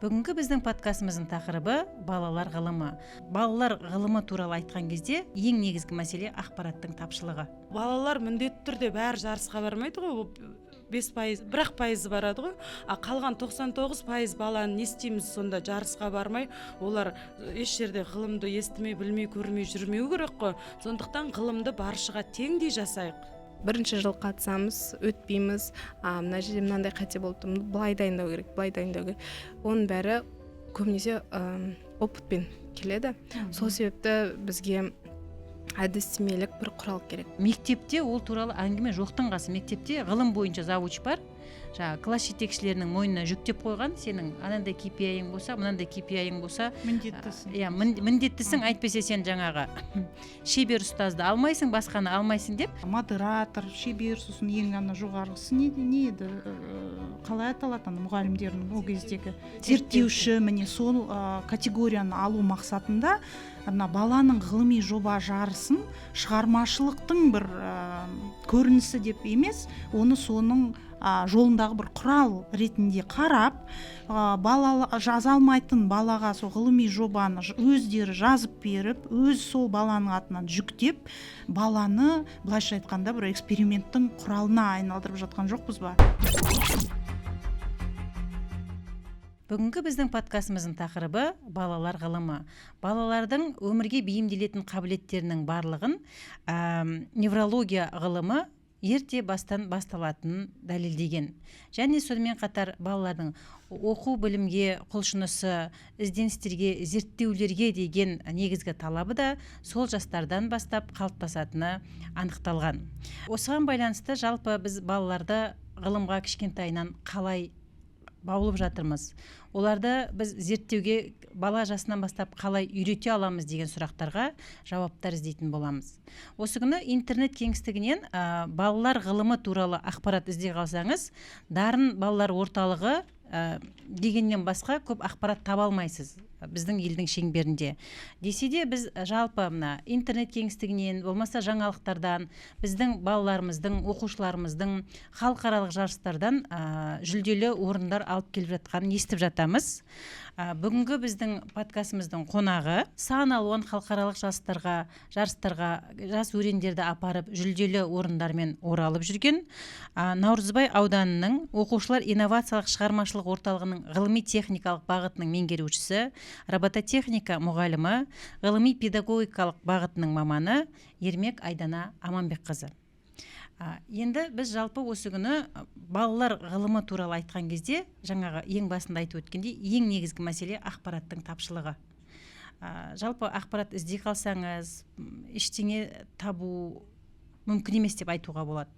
Бүгінгі біздің подкастымыздың тақырыбы балалар ғылымы. Балалар ғылымы туралы айтқан кезде ең негізгі мәселе ақпараттың тапшылығы. Балалар міндетті түрде бәрі жарысқа бармайды ғой, 5%, 1% барады ғой. Қалған 99% баланы не істейміз сонда жарысқа бармай, олар еш жерде ғылымды естімей, білмей, көрмей жүрмеу керек қой. Сондықтан ғылымды баршыға теңдей жасайық. Бірінші жыл қатысамыз, өтпейміз, мына жерде мынандай қате болды, былай дайындау керек. Оның бәрі көбінесе опытпен келеді. Сол себепті бізге әдістемелік бір құрал керек. Мектепте ол туралы әңгіме жоқтың қасы. Мектепте ғылым бойынша завуч бар. Класс жетекшілерінің мойнына жүктеп қойған, сенің анандай KPI-ің болса, мынандай KPI-ің болса, міндеттісің. Міндеттісің, әйтпесе сен жаңағы шебер ұстазды алмайсың, басқаны алмайсың деп. Модератор, шебер, сосын ең жоғарғысы не еді? Қалай аталады мұғалімдердің ол кездегі зерттеуші, міне сол категорияны алу мақсатында баланың ғылыми жоба жарысын шығармашылықтың бір көрінісі деп емес, оны соның жолындағы бір құрал ретінде қарап, жаза алмайтын балаға сол ғылыми жобаны өздері жазып беріп, өз сол баланың атынан жүктеп, баланы былайша айтқанда бір эксперименттің құралына айналдырып жатқан жоқпыз ба? Бүгінгі біздің подкастымыздың тақырыбы балалар ғылымы. Балалардың өмірге бейімделетін қабілеттерінің барлығын неврология ғылымы ерте бастан басталатынын дәлелдеген. Және сонымен қатар балалардың оқу білімге құлшынысы, ізденістерге, зерттеулерге деген негізгі талабы да сол жастардан бастап қалыптасатыны анықталған. Осыған байланысты жалпы біз балаларды ғылымға кішкентайынан қалай баулып жатырмыз. Оларды біз зерттеуге бала жасынан бастап қалай үйрете аламыз деген сұрақтарға жауаптар іздейтін боламыз. Осы күні интернет кеңістігінен балалар ғылымы туралы ақпарат іздей қалсаңыз, Дарын балалар орталығы дегеннен басқа көп ақпарат таба алмайсыз біздің елдің шеңберінде. Десе де біз жалпы интернет кеңістігінен, болмаса жаңалықтардан, біздің балаларымыздың, оқушыларымыздың халықаралық жарыстардан жүлделі орындар алып келіп жатқанын естіп жатамыз. Бүгінгі біздің подкастымыздың қонағы сан алуан халықаралық жарыстарға жас өрендерді апарып жүлделі орындармен оралып жүрген Наурызбай ауданының оқушылар инновациялық шығармашылық орталығының ғылыми техникалық бағытының меңгерушісі, робототехника мұғалімі, ғылыми педагогикалық бағытының маманы Ермек Айдана Аманбекқызы. Енді біз жалпы осы күні балалар ғылымы туралы айтқан кезде, жаңағы ең басында айтып өткендей, ең негізгі мәселе ақпараттың тапшылығы. Жалпы ақпарат іздей қалсаңыз, ештеңе табу мүмкін емес деп айтуға болады.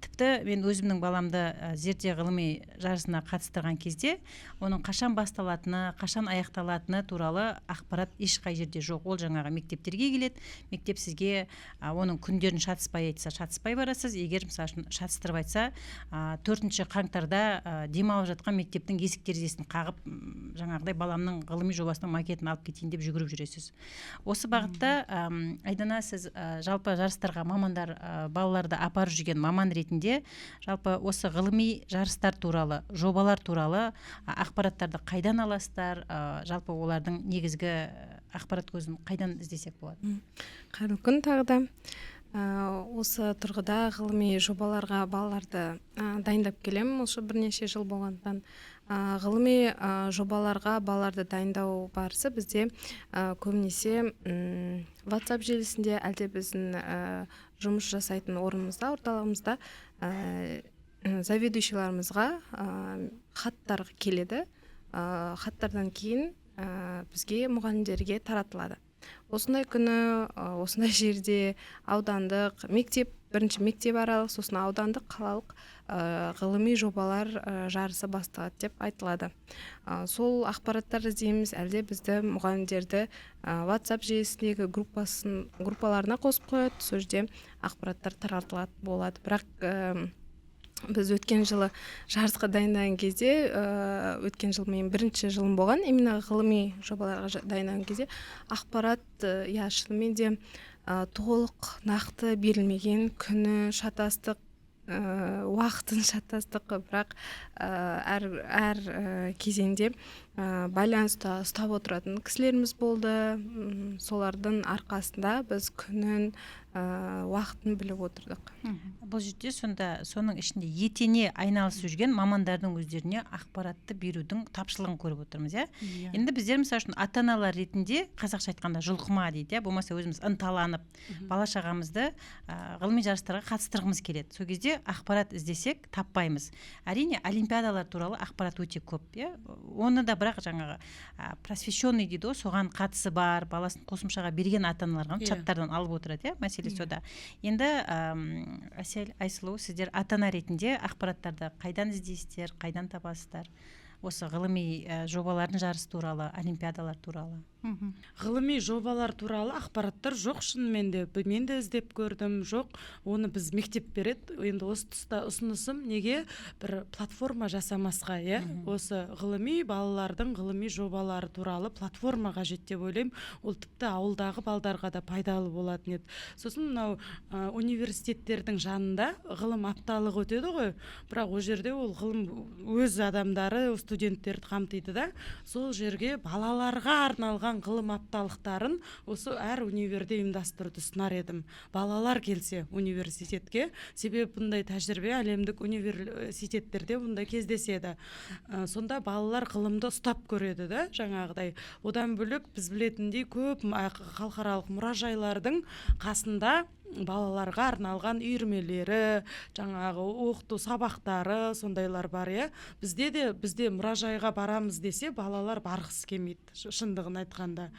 Тіпті мен өзімнің баламды зерде ғылыми жарысына қатыстырған кезде, оның қашан басталатыны, қашан аяқталатыны туралы ақпарат ешқай жерде жоқ. Ол жаңағы мектептерге келеді, мектеп сізге оның күндерін шатыспай айтса, шатыспай барасыз. Егер мысалы шатыстырып айтса, 4 қаңтарда демалып жатқан мектептің есік терезесін қағып, жаңағыдай баламның ғылыми жобасының макетін алып кетейін деп жүгіріп жүресіз. Осы бағытта Айдана, сіз жалпы жарыстарға мамандар балаларды апарып жүрген маман ретінде жалпы осы ғылыми жарыстар туралы, жобалар туралы ақпараттарды қайдан аласыздар, жалпы олардың негізгі ақпарат көзін қайдан іздесек болады? Қайырлы күн тағы да. Осы тұрғыда ғылыми жобаларға балаларды дайындап келемін. Осы бірнеше жыл болғандықтан ғылыми жобаларға балаларды дайындау барысы бізде көбінесе WhatsApp желісінде, әлде біздің жұмыс жасайтын орнымызда, орталығымызда заведующийларымызға хаттар келеді. Хаттардан кейін бізге мұғалімдерге таратылады. Осындай күні, осындай жерде аудандық, бірінші мектеп аралық, сосын аудандық, қалалық ғылыми жобалар жарысы басталады деп айтылады. Сол ақпараттар іздейміз, әлде бізді мұғалімдерді WhatsApp желісіндегі группаларына қосып қояды, сол жерде ақпараттар таратылады болады. Бірақ біз өткен жылы жарысқа дайындаған кезде, өткен жыл мен бірінші жылым болған, именно ғылыми жобаларға дайындаған кезде ақпарат шынымен де толық нақты берілмеген, күні шатастық уақытын шатастық, бірақ әр кезеңде байланыста ұстап отыратын кісілеріміз болды. Солардың арқасында біз күнін уақытын біліп отырдық. Бұл жерде сонда соның ішінде етене айналысып жүрген мамандардың өздеріне ақпаратты берудің тапшылығын көріп отырмыз, иә. Енді біздер мысалы үшін ата-аналар ретінде қазақша айтқанда жұлқыма дейді, болмаса өзіміз ынталанып бала шағамызды ғылыми жарыстарға қатыстырғымыз келеді. Сол кезде ақпарат іздесек таппаймыз. Әрине олимпиадалар туралы ақпарат өте көп, иә. Оны да бірақ жаңағы просвещенный дейді ғой, соған қатысы бар, баласын қосымшаға берген ата-аналарға чаттардан алып отырады, иә, мәселе сода. Енді Әсел, Айсұлу, сіздер ата-ана ретінде ақпараттарды қайдан іздейсіздер, қайдан табасыздар? Осы ғылыми жобалардың жарысы туралы, олимпиадалар туралы. Ғылыми жобалар туралы ақпараттар жоқ, шынымен де мен де іздеп көрдім, жоқ. Оны біз мектеп береді. Енді осы тұста ұсынысым неге бір платформа жасамасқа, иә? Осы ғылыми балалардың ғылыми жобалары туралы платформа қажет деп ойлаймын. Ол тіпті ауылдағы балдарға да пайдалы болатын еді. Сосын мынау университеттердің жанында ғылым апталығы өтеді ғой. Бірақ ол жерде ол ғылым өз адамдары, студенттерді қамтиды да, сол жерге балаларға арналған ғылым апталықтарын осы әр универде ұйымдастыруды ұсынар едім. Балалар келсе университетке, себебі бұндай тәжірибе әлемдік университеттерде бұндай кездеседі. Сонда балалар ғылымды ұстап көреді да, жаңағыдай. Одан бөлек біз білетіндей көп халықаралық мұражайлардың қасында балаларға арналған үйірмелері, жаңағы оқыту сабақтары, сондайлар бар, иә. Бізде мұражайға барамыз десе, балалар барғысы келмейді, шындығын айтқанда.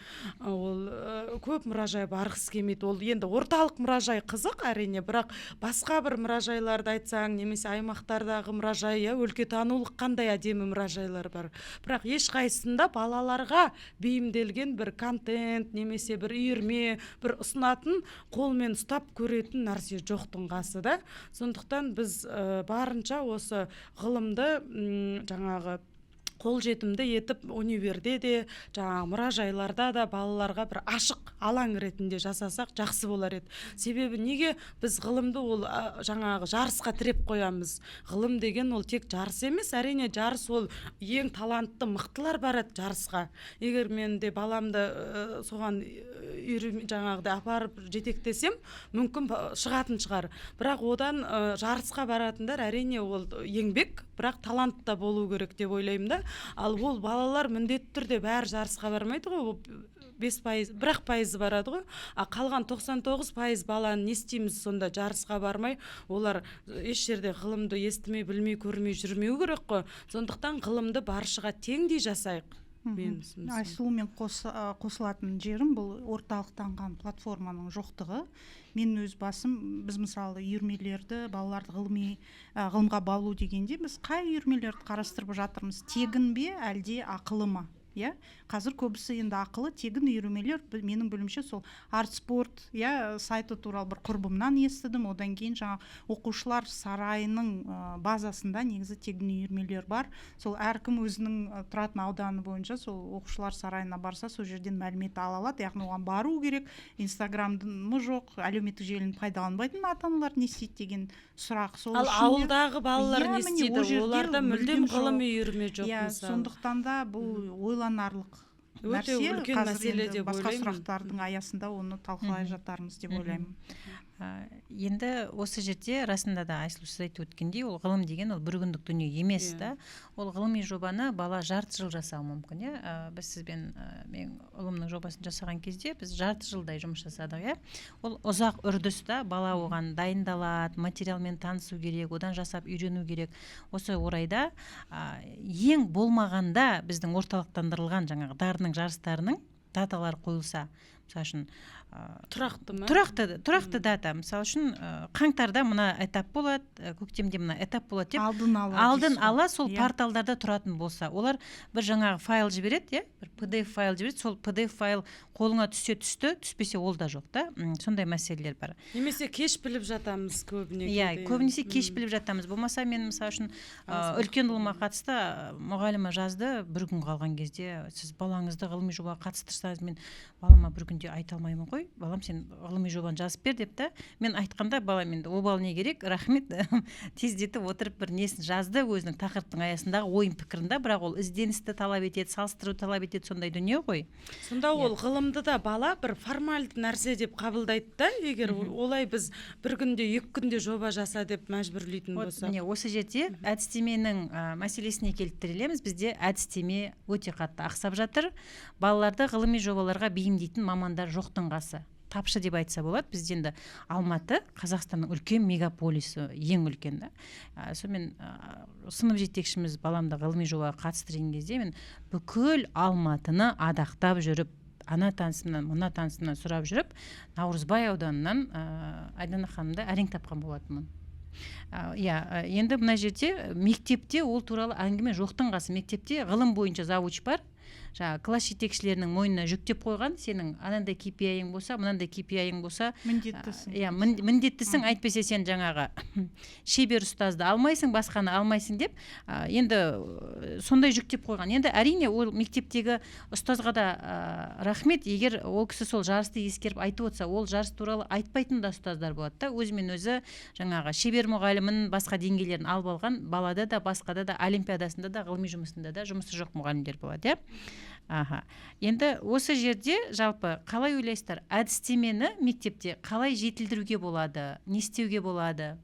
Ол көп мұражай барғысы келмейді. Ол енді орталық мұражай қызық әрине, бірақ басқа бір мұражайларды айтсаң, немесе аймақтардағы мұражай, өлкетанулық қандай әдемі мұражайлар бар. Бірақ ешқайсында балаларға бейімделген бір контент, немесе бір үйірме, бір ұсынатын, қолмен ұстап көретін нәрсе жоқтың қасы да. Сондықтан біз барынша осы ғылымды жаңағы қолжетімді етіп универде де, жаңағы мұражайларда да балаларға бір ашық алаң ретінде жасасақ жақсы болар еді. Себебі неге біз ғылымды ол жаңағы жарысқа тіреп қоямыз? Ғылым деген ол тек жарыс емес, әрине жарыс ол ең талантты мықтылар барады жарысқа. Егер мен де баламды соған жаңағыдай апарып жетектесем, мүмкін шығатын шығар. Бірақ одан жарысқа баратындар әрине ол еңбек, бірақ талант та болу керек деп ойлаймын да. Ал ол балалар міндетті түрде бәрі жарысқа бармайды ғой, 5%, 1% барады ғой. Қалған 99% баланы не істейміз сонда жарысқа бармай, олар еш жерде ғылымды естімей, білмей, көрмей жүрмеу керек қой. Сондықтан ғылымды баршыға теңдей жасайық. Айсұлумен қосылатын жерім бұл орталықтанған платформаның жоқтығы. Мен өз басым, біз мысалы үйірмелерді, балаларды ғылымға балу дегенде, біз қай үйірмелерді қарастырып жатырмыз? Тегін бе, әлде ақылы ма? иә. Қазір көбісі енді ақылы тегін үйірмелер, менің білуімше сол арт-спорт сайты туралы бір құрбымнан естідім. Одан кейін жаңа оқушылар сарайының базасында негізі тегін үйірмелер бар. Сол әркім өзінің тұратын ауданы бойынша сол оқушылар сарайына барса, сол жерден мәлімет ала алады. Яғни оған бару керек. Инстаграмдың жоқ, әлеуметтік желіні пайдаланбайтын ата-аналар не істейді деген сұрақ. Сол ал ауылдағы балалар не істейді? Оларда мүлдем ғылыми үйірме жоқ мысалы. Сондықтан да бұл ойланарлық өте үлкен мәселе деп ойлаймын. Басқа сұрақтардың аясында оны талқылай жатармыз деп ойлаймын. Енді осы жерде расында да Айсұлу сіз айтып өткендей, ол ғылым деген ол бір күндік дүние емес та. Ол ғылыми жобаны бала жарты жыл жасауы мүмкін, біз сізбен мен ұлымның жобасын жасаған кезде біз жарты жылдай жұмыс жасадық, Ол ұзақ үрдіс та, бала оған дайындалады, материалмен танысу керек, одан жасап үйрену керек. Осы орайда ең болмағанда біздің орталықтандырылған жаңағы дарынның жарыстарының даталары қойылса, мысалы үшін тұрақты ма? Тұрақты дата. Мысалы үшін қаңтарда мына этап болады, көктемде мына этап болады деп алдын ала сол порталдарда тұратын болса, олар бір жаңағы файл жібереді, бір PDF файл жібереді, сол PDF файл қолыңа түссе түсті, түспесе ол да жоқ та. Сондай мәселелер бар. Немесе кеш біліп жатамыз көбіне. Көбінесе кеш біліп жатамыз. Болмаса мен мысалы үшін үлкен ұлыма қатысты мұғалімі жазды, бір күн қалған кезде сіз балаңызды ғылыми жобаға қатыстырсаңыз, мен балама бір күнде айта алмаймын ғой, балам сен ғылыми жобаны жазып бер деп та. Мен айтқанда балам енді обал не керек, рахмет, тездетіп отырып бір несін жазды, өзінің тақырыптың аясындағы ойын пікірін да, бірақ ол ізденісті талап етеді, салыстыру талап етеді, сондай дүние ғой. Сонда ол ғылымды да бала бір формальды нәрсе деп қабылдайды да, егер олай біз бір күнде, 2 күнде жоба жаса деп мәжбүрлейтін болсақ. Міне осы жерде әдістеменің мәселесіне келіп тірелеміз. Бізде әдістеме өте қатты ақсап жатыр. Балаларды ғылыми жобаларға бейімдейтін мамандар жоқтың қасы. Тапшы деп айтса болады. Бізде енді Алматы Қазақстанның үлкен мегаполисі, ең үлкен да. Сонымен сынып жетекшіміз баламды ғылыми жобаға қатыстырған кезде мен бүкіл Алматыны адақтап жүріп, ана танысымнан, мына танысымнан сұрап жүріп, Наурызбай ауданынан Айдана ханымды әрең тапқан болатынмын. Енді мына жерде мектепте ол туралы әңгіме жоқтың қасы. Мектепте ғылым бойынша завуч бар. Класс жетекшілерінің мойнына жүктеп қойған, сенің анандай KPI-ің болса, мынандай KPI-ің болса, міндеттісің, әйтпесе сен жаңағы шебер ұстазды алмайсың, басқаны алмайсың деп, енді сондай жүктеп қойған. Енді әрине ол мектептегі ұстазға да рахмет, егер ол кісі сол жарысты ескеріп айтып отырса, ол жарыс туралы айтпайтын да ұстаздар болады да. Өзімен өзі жаңағы шебер мұғалімін басқа деңгейлерін алып алған, балада да, басқада да, олимпиадасында да, ғылыми жұмысында да жұмысы жоқ мұғалімдер болады, Енді осы жерде жалпы қалай ойлайсыздар, әдістемені мектепте қалай жетілдіруге болады, не істеуге болады?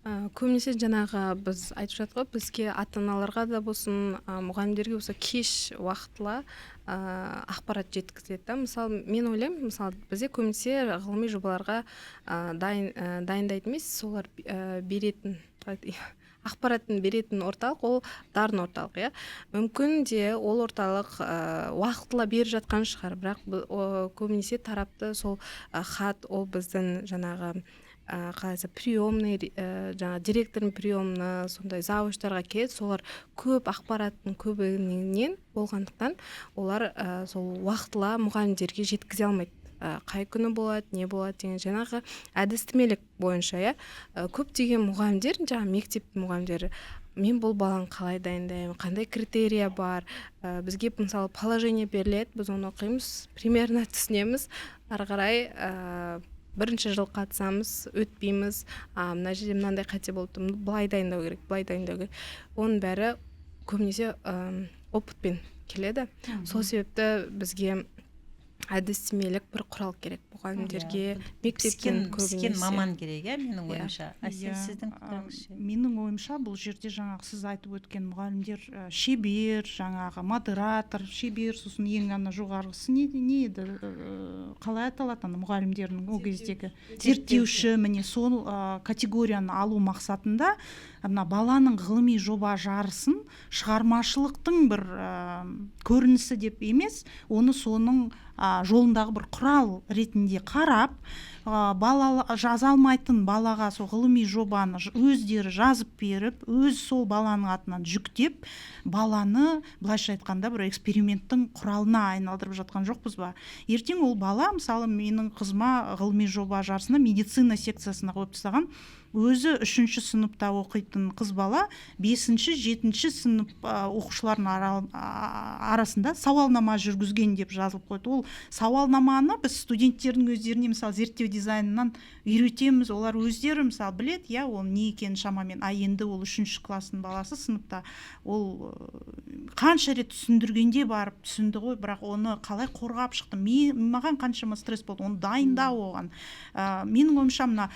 Көбінесе жаңағы біз айтып жатқой, бізге ата-аналарға да болсын, мұғалімдерге болса кеш уақытылы ақпарат жеткізеді. Мысалы, мен ойлаймын, мысалы, бізде көбінесе ғылыми жобаларға дайындайтын емес, солар беретін ақпаратын беретін орталық, ол дарын орталық, мүмкін де ол орталық уақытылы беріп жатқан шығар, бірақ көбінесе тарапты сол хат, ол біздің жаңағы қалайса приемный, жаңа директордың приемны, сондай завуштарға келеді, солар көп ақпараттың көбінен болғандықтан олар сол уақытылы мұғалімдерге жеткізе алмайды. Қай күні болады, не болады деген жаңағы әдістемелік бойынша, көптеген мұғалімдер, жаңа мектеп мұғалімдері, мен бұл баланы қалай дайындаймын, қандай критерия бар, бізге мысалы положение беріледі, біз оны оқимыз, примерно түсінеміз, ары қарай бірінші жыл қатысамыз, өтпейміз, мына жерде мынандай қате болды, былай дайындау керек. Оның бәрі көбінесе опытпен келеді. Сол себепті бізге әдістемелік бір құрал керек мұғалімдерге, мектептен көбінесе. Піскен маман керек, менің ойымша. Сіздің пікіріңізше? Менің ойымша бұл жерде жаңағы сіз айтып өткен мұғалімдер шебер, жаңағы модератор, шебер, сосын ең жоғарғысы не еді? Қалай аталатын мұғалімдердің ол кездегі зерттеуші, міне сол категорияны алу мақсатында баланың ғылыми жоба жарысын шығармашылықтың бір көрінісі деп емес, оны соның жолындағы бір құрал ретінде қарап, бала жаза алмайтын балаға сол ғылыми жобаны өздері жазып беріп, өз сол баланың атынан жүктеп, баланы былайша айтқанда бір эксперименттің құралына айналдырып жатқан жоқпыз ба? Ертең ол бала, мысалы менің қызыма ғылыми жоба жарысына медицина секциясына қойып тастаған, өзі 3-ші сыныпта оқитын қыз бала 5-ші, 7-ші сынып оқушылардың арасында сауалнама жүргізген деп жазылып қойды. Ол сауалнаманы біз студенттердің өздеріне мысалы зерттеу дизайнынан үйретеміз, олар өздері мысалы біледі, ол не екенін шамамен. Енді ол 3-ші класының баласы сыныпта, ол қанша рет түсіндіргенде барып түсінді ғой, бірақ оны қалай қорғап шықты, маған қаншама стресс болды, оны дайындау оған. Менің ойымша мына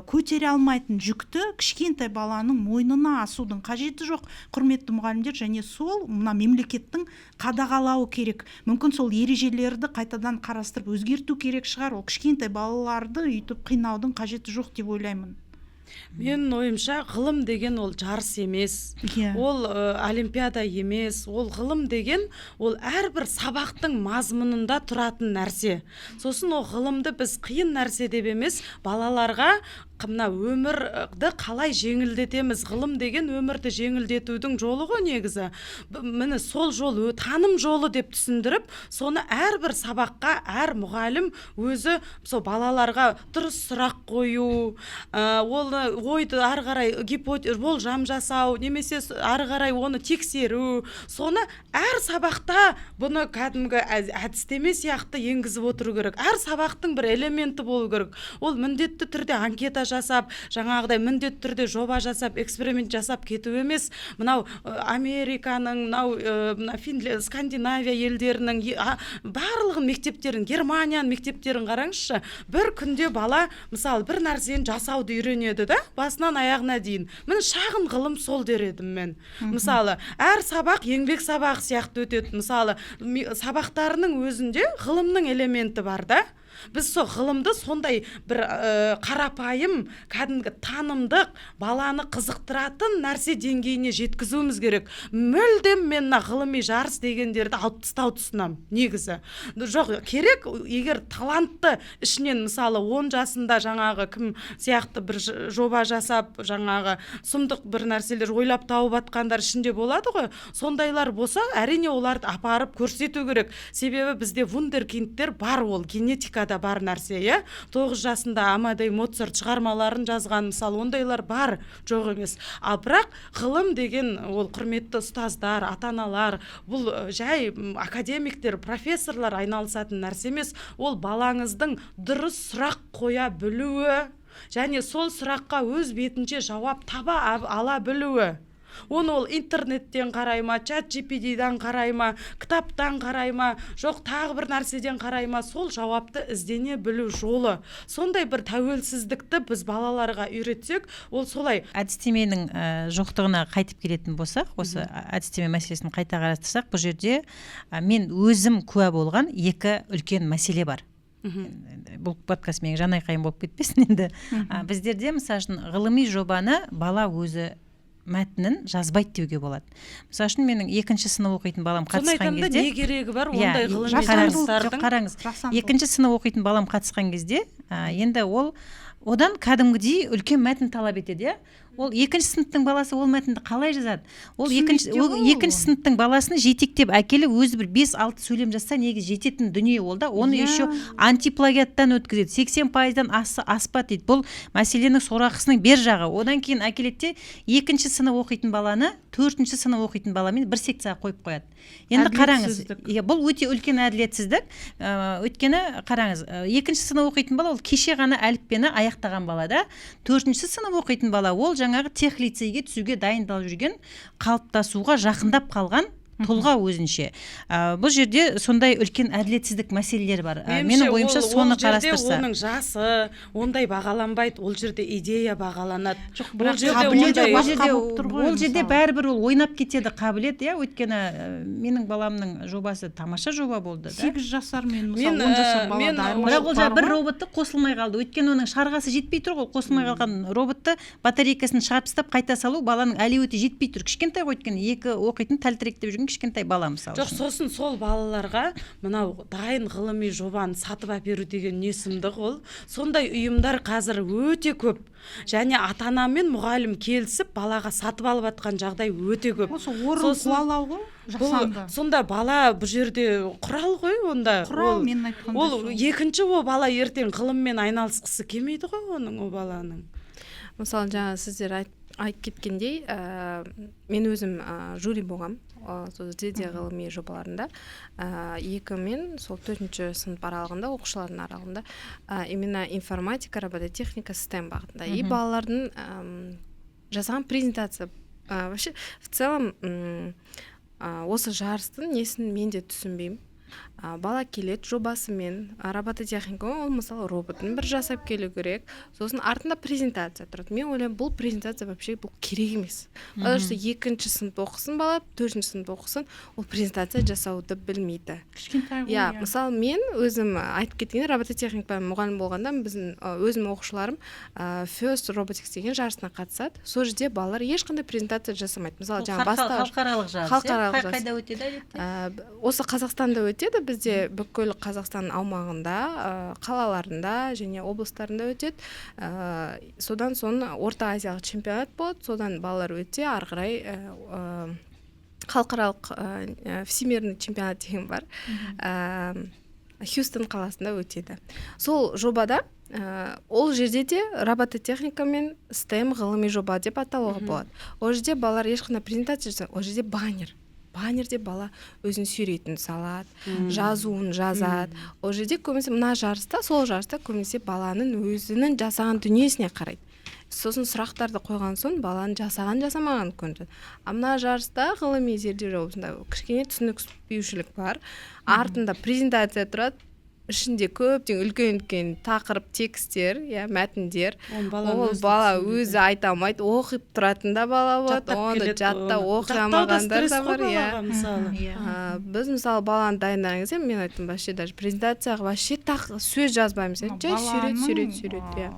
көтере алмайтын жүкті кішкентай баланың мойнына асудың қажеті жоқ, құрметті мұғалімдер, және сол мына мемлекеттің қадағалауы керек. Мүмкін сол ережелерді қайтадан қарастырып өзгерту керек шығар, ол кішкентай балаларды үйтіп қинаудың қажеті жоқ деп ойлаймын. Менің ойымша ғылым деген ол жарыс емес, ол олимпиада емес, ол ғылым деген ол әрбір сабақтың мазмұнында тұратын нәрсе. Сосын ол ғылымды біз қиын нәрсе деп емес, балаларға мына өмірді қалай жеңілдетеміз. Ғылым деген өмірді жеңілдетудің жолы ғой негізі. Міне сол жол таным жолы деп түсіндіріп, соны әрбір сабаққа әр мұғалім өзі сол балаларға дұрыс сұрақ қою, ол ойды ары қарай болжам жасау, немесе ары қарай оны тексеру, соны әр сабақта бұны кәдімгі әдістеме сияқты енгізіп отыру керек. Әр сабақтың бір элементі болу керек. Ол міндетті түрде анкета жасап, жаңағыдай міндетті түрде жоба жасап, эксперимент жасап кету емес. Мынау Американың, мынау Скандинавия елдерінің барлығын мектептерін, Германияның мектептерін қараңызшы. Bir күнде бала, мысалы, бір нәрсені жасауды үйренеді да, басынан аяғына дейін. Міне шағын ғылым сол дер едім мен. Мысалы, әр сабақ еңбек сабағы сияқты өтеді. Мысалы, сабақтарының өзінде ғылымның элементі бар да. Біз сол ғылымды сондай бір қарапайым, кәдімгі танымдық, баланы қызықтыратын нәрсе деңгейіне жеткізуіміз керек. Мүлдем мен ғылыми жарыс дегендерді алып тастау тұсынам, негізі. Жоқ, керек, егер талантты ішінен, мысалы, 10 жасында жаңағы кім сияқты бір жоба жасап, жаңағы сұмдық бір нәрселер ойлап тауып атқандар ішінде болады ғой. Сондайлар болса, әрине оларды апарып көрсету керек. Себебі бізде вундеркиндтер бар, ол генетикада бар нәрсе, 9 жасында Амадей Моцарт шығармаларын жазған, мысалы, ондайлар бар, жоқ емес. Ал бірақ ғылым деген ол құрметті ұстаздар, ата-аналар, бұл жай академиктер, профессорлар айналысатын нәрсе емес. Ол балаңыздың дұрыс сұрақ қоя білуі, және сол сұраққа өз бетінше жауап таба ала білуі. Оны ол интернеттен қарай ма, чат GPT-дан қарай ма, кітаптан қарай ма, жоқ тағы бір нәрседен қарай ма, сол жауапты іздене білу жолы. Сондай бір тәуелсіздікті біз балаларға үйретсек, ол солай. Әдістеменің жоқтығына қайтып келетін болсақ, осы әдістеме мәселесін қайта қарастырсақ, бұл жерде мен өзім куә болған екі үлкен мәселе бар. Бұл подкаст менің жанайқайым болып кетпесін енді. Біздерде, мысалы үшін, ғылыми жобаны бала өзі мәтінін жазбайды деуге болады. Мысалы үшін менің 2-ші сынып оқитын балам қатысқан кезде, не керегі бар ондай ғылыми жарыстардың? Қараңыз, 2-ші сынып оқитын балам қатысқан кезде, енді ол одан кәдімгідей үлкен мәтін талап етеді, Ол 2-ші сыныптың баласы ол мәтінді қалай жазады? Ол 2-ші сыныптың баласын жетектеп әкеліп өзі бір 5-6 сөйлем жазса негізі жететін дүние ол да. Оны еще антиплагиаттан өткізеді. 80%-дан аспады дейді. Бұл мәселенің сорақысының бер жағы. Одан кейін әкеледі де 2-ші сынып оқитын баланы 4-ші сынып оқитын баламен бір секцияға қойып қояды. Енді қараңыз, бұл өте үлкен әділетсіздік. Өйткені қараңыз, 2-ші сынып оқитын бала ол кеше ғана әліппені аяқтаған бала да, 4-ші сынып оқитын бала ол жаңағы техлицейге түсуге дайындалып жүрген, қалыптасуға жақындап қалған тұлға өзінше. Бұл жерде сондай үлкен әділетсіздік мәселелер бар. Менің ойымша соны қарастырса. Оның жасы ондай бағаланбайды, ол жерде идея бағаланады. Ол жерде бәрібір ол ойнап кетеді қабілет, өйткені менің баламның жобасы тамаша жоба болды. 8 жасар мен мысалы 10 жасар балада бірақ ол бір роботты қосылмай қалды. Өйткені оның шарғасы жетпей тұр ғой, қосылмай қалған роботты батарейкасын шығарып тастап қайта салу баланың әлеуеті жетпей тұр. Кішкентай ғой, өйткені 2 оқитын тәлтіректеп жүрген кішкентай бала мысалы. Жоқ, сосын сол балаларға мынау дайын ғылыми жобаны сатып әперу деген не сұмдық ол. Сондай ұйымдар қазір өте көп. Және ата-ана мен мұғалім келісіп балаға сатып алып атқан жағдай өте көп. Осы орын қуалау ғой, жасанды. Сонда бала бұл жерде құрал ғой, онда. Құрал, мен айтқандай. Ол екінші ол бала ертең ғылыммен айналысқысы келмейді ғой оның, о баланың. Мысалы, жаңа сіздер айтып кеткендей, мен өзім жюри болғам. Сол зеде ғылыми жобаларында 2 мен сол 4-ші сынып аралығында, оқушылардың аралығында именно информатика, робототехника, STEM бағытында. И балалардың жасаған презентация. Вообще, в целом, осы жарыстың несін мен де түсінбеймін. Бала келет жобасымен, робототехника, ол мысалы роботын бір жасап келу керек, сосын артында презентация тұрады. Мен ойлаймын, бұл презентация вообще бұл керек емес. Потому что 2-ші сынып оқысын бала, 4-ші сынып оқысын, ол презентация жасауды білмейді. Мысалы мен өзім айтып кеткен робототехника мұғалім болғанда, біздің өзім оқушыларым First Robotics деген жарысына қатысады. Сол жерде балалар ешқандай презентация жасамайды. Мысалы жаңа халықаралық жарыс. Қайда өтеді? Осы Қазақстанда өтеді. өтеді бізде бүкіл Қазақстан аумағында, қалаларында және облыстарында өтеді. Содан соң Орта Азиялық чемпионат болады, содан балалар өтсе, ары қарай халықаралық всемирный чемпионат деген бар. Хьюстон қаласында өтеді. Сол жобада ол жерде де робототехника мен STEM ғылыми жоба деп аталуға болады. Ол жерде балалар ешқандай презентация жасайды, ол жерде баннерде бала өзінің суретін салады, жазуын жазады. Ол жерде көбінесе сол жарыста көбінесе баланың өзінің жасаған дүниесіне қарайды. Сосын сұрақтарды қойған соң баланың жасамаған көрінеді. Мына жарыста ғылыми зерттеу жобасында кішкене түсініспеушілік бар. Артында презентация тұрады, ішінде көптен үлкен тақырып тексттер, мәтіндер. Ол бала өзі айта алмайды, оқып тұратын да бала болады, оны жатта оқи алмағандар да бар. Біз мысалы баланы дайындаған кезде мен айттым, вообще даже презентацияға вообще сөз жазбаймыз, жай сурет.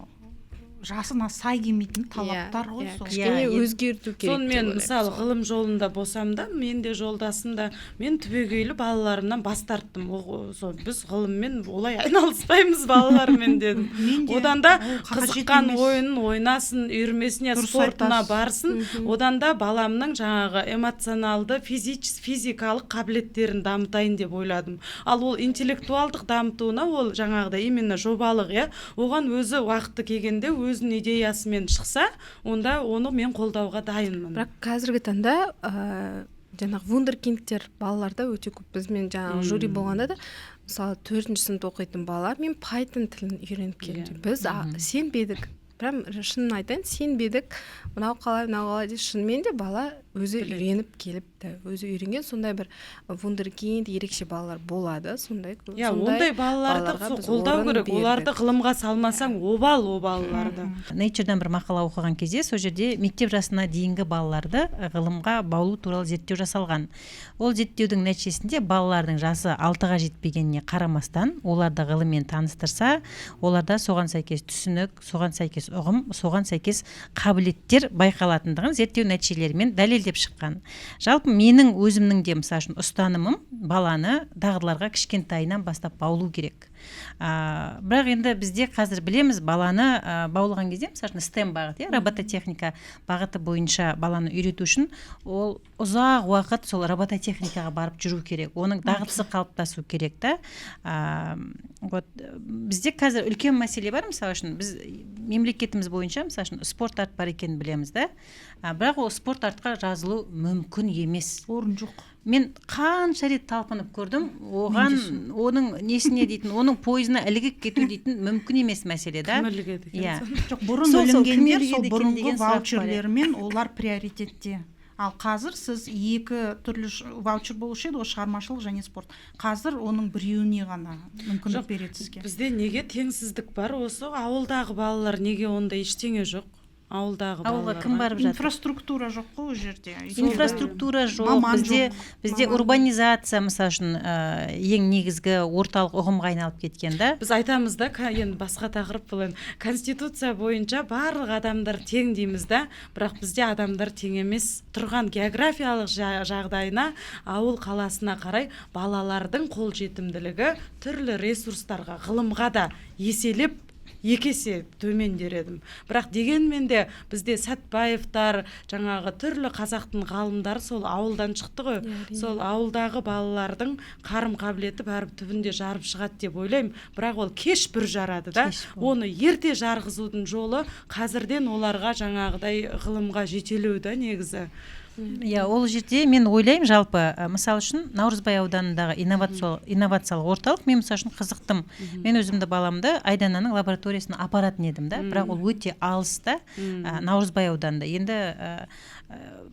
Жасына сай келмейтін талаптар ғой сол. Кішкене өзгерту керек. Сонымен мысалы ғылым жолында болсам да, мен де жолдасым да, мен түбегейлі балаларымнан бас тарттым. Біз ғылыммен олай айналыспаймыз балалармен дедім. Одан да қызыққан ойынын ойнасын, үйірмесіне, спортына барсын. Одан да баламның жаңағы эмоционалды, физикалық қабілеттерін дамытайын деп ойладым. Ал ол интеллектуалдық дамытуына ол жаңағыда именно жобалық, оған өзі уақыты келгенде өзінің идеясымен шықса, онда оны мен қолдауға дайынмын. Бірақ қазіргі таңда жаңағы вундеркиндтер балаларда өте көп. Бізмен жаңағы жюри болғанда да, мысалы 4-ші сынып оқитын бала мен Python тілін үйреніп келдім. Біз сенбедік. Прям шынын айтайын, сенбедік. Мынау қалай деп шынымен де бала өзі үйреніп келіпті. Өзі үйренген сондай бір вундеркинд ерекше балалар болады, сондай. Ондай балаларды қолдау керек. Оларды ғылымға салмасаң, обал о балаларды. Nature'дан бір мақала оқыған кезде, сол жерде мектеп жасына дейінгі балаларды ғылымға баулу туралы зерттеу жасалған. Ол зерттеудің нәтижесінде балалардың жасы 6-ға жетпегеніне қарамастан, оларды ғылыммен таныстырса, оларда соған сәйкес түсінік, соған сәйкес ұғым, соған сәйкес қабілеттер байқалатындығын зерттеу нәтижелерімен дәлелдеп шыққан. Жалпы менің өзімнің де мысалы үшін ұстанымым баланы дағдыларға кішкентайынан бастап баулу керек. Бірақ енді бізде қазір білеміз, баланы баулаған кезде мысалы үшін STEM бағыты, робототехника бағыты бойынша баланы үйрету үшін ол ұзақ уақыт сол робототехникаға барып жүру керек. Оның дағдысы қалыптасу керек та. Бізде қазір үлкен мәселе бар, мысалы үшін біз мемлекетіміз бойынша мысалы үшін спорт арт бар екенін білеміз да. Бірақ ол спорт артқа жазылу мүмкін емес. Орын жоқ. Мен қанша рет талпынып көрдім, оның несіне дейтін, оның пойызына ілігіп кету дейтін мүмкін емес мәселе да. Кім ілігеді екен? Жоқ, бұрын ілінгендер сол бұрынғы ваучерлермен олар приоритетте. Ал қазір сіз екі түрлі ваучер болушы еді, ол шығармашылық және спорт. Қазір оның біреуіне ғана мүмкіндік береді сізге. Бізде неге теңсіздік бар? Осы ауылдағы балалар неге онда ештеңе жоқ? Ауылға кім барып жатыр? Инфраструктура жоқ қой ол жерде. Инфраструктура жоқ. Бізде урбанизация мысалы үшін ең негізгі орталық ұғымға айналып кеткен да. Біз айтамыз да, енді басқа тақырып бұл, конституция бойынша барлық адамдар тең дейміз да, бірақ бізде адамдар тең емес. Тұрған географиялық жағдайына, ауыл қаласына қарай балалардың қолжетімділігі түрлі ресурстарға, ғылымға да еселеп екесе төмендер едім. Бірақ дегенмен де бізде Сәтбаевтар, жаңағы түрлі қазақтың ғалымдары сол ауылдан шықты ғой. Сол ауылдағы балалардың қарым қабілеті бәрі түбінде жарып шығады деп ойлаймын. Бірақ ол кеш бір жарады да. Оны ерте жарғызудың жолы қазірден оларға жаңағыдай ғылымға жетелеу да негізі. Ол жерде мен ойлаймын, жалпы мысалы үшін Наурызбай ауданындағы инновациялық орталық мен мысалы үшін қызықтым. Мен өзімді баламды Айдананың лабораториясына апаратын едім да, бірақ ол өте алыста, Наурызбай ауданында. Енді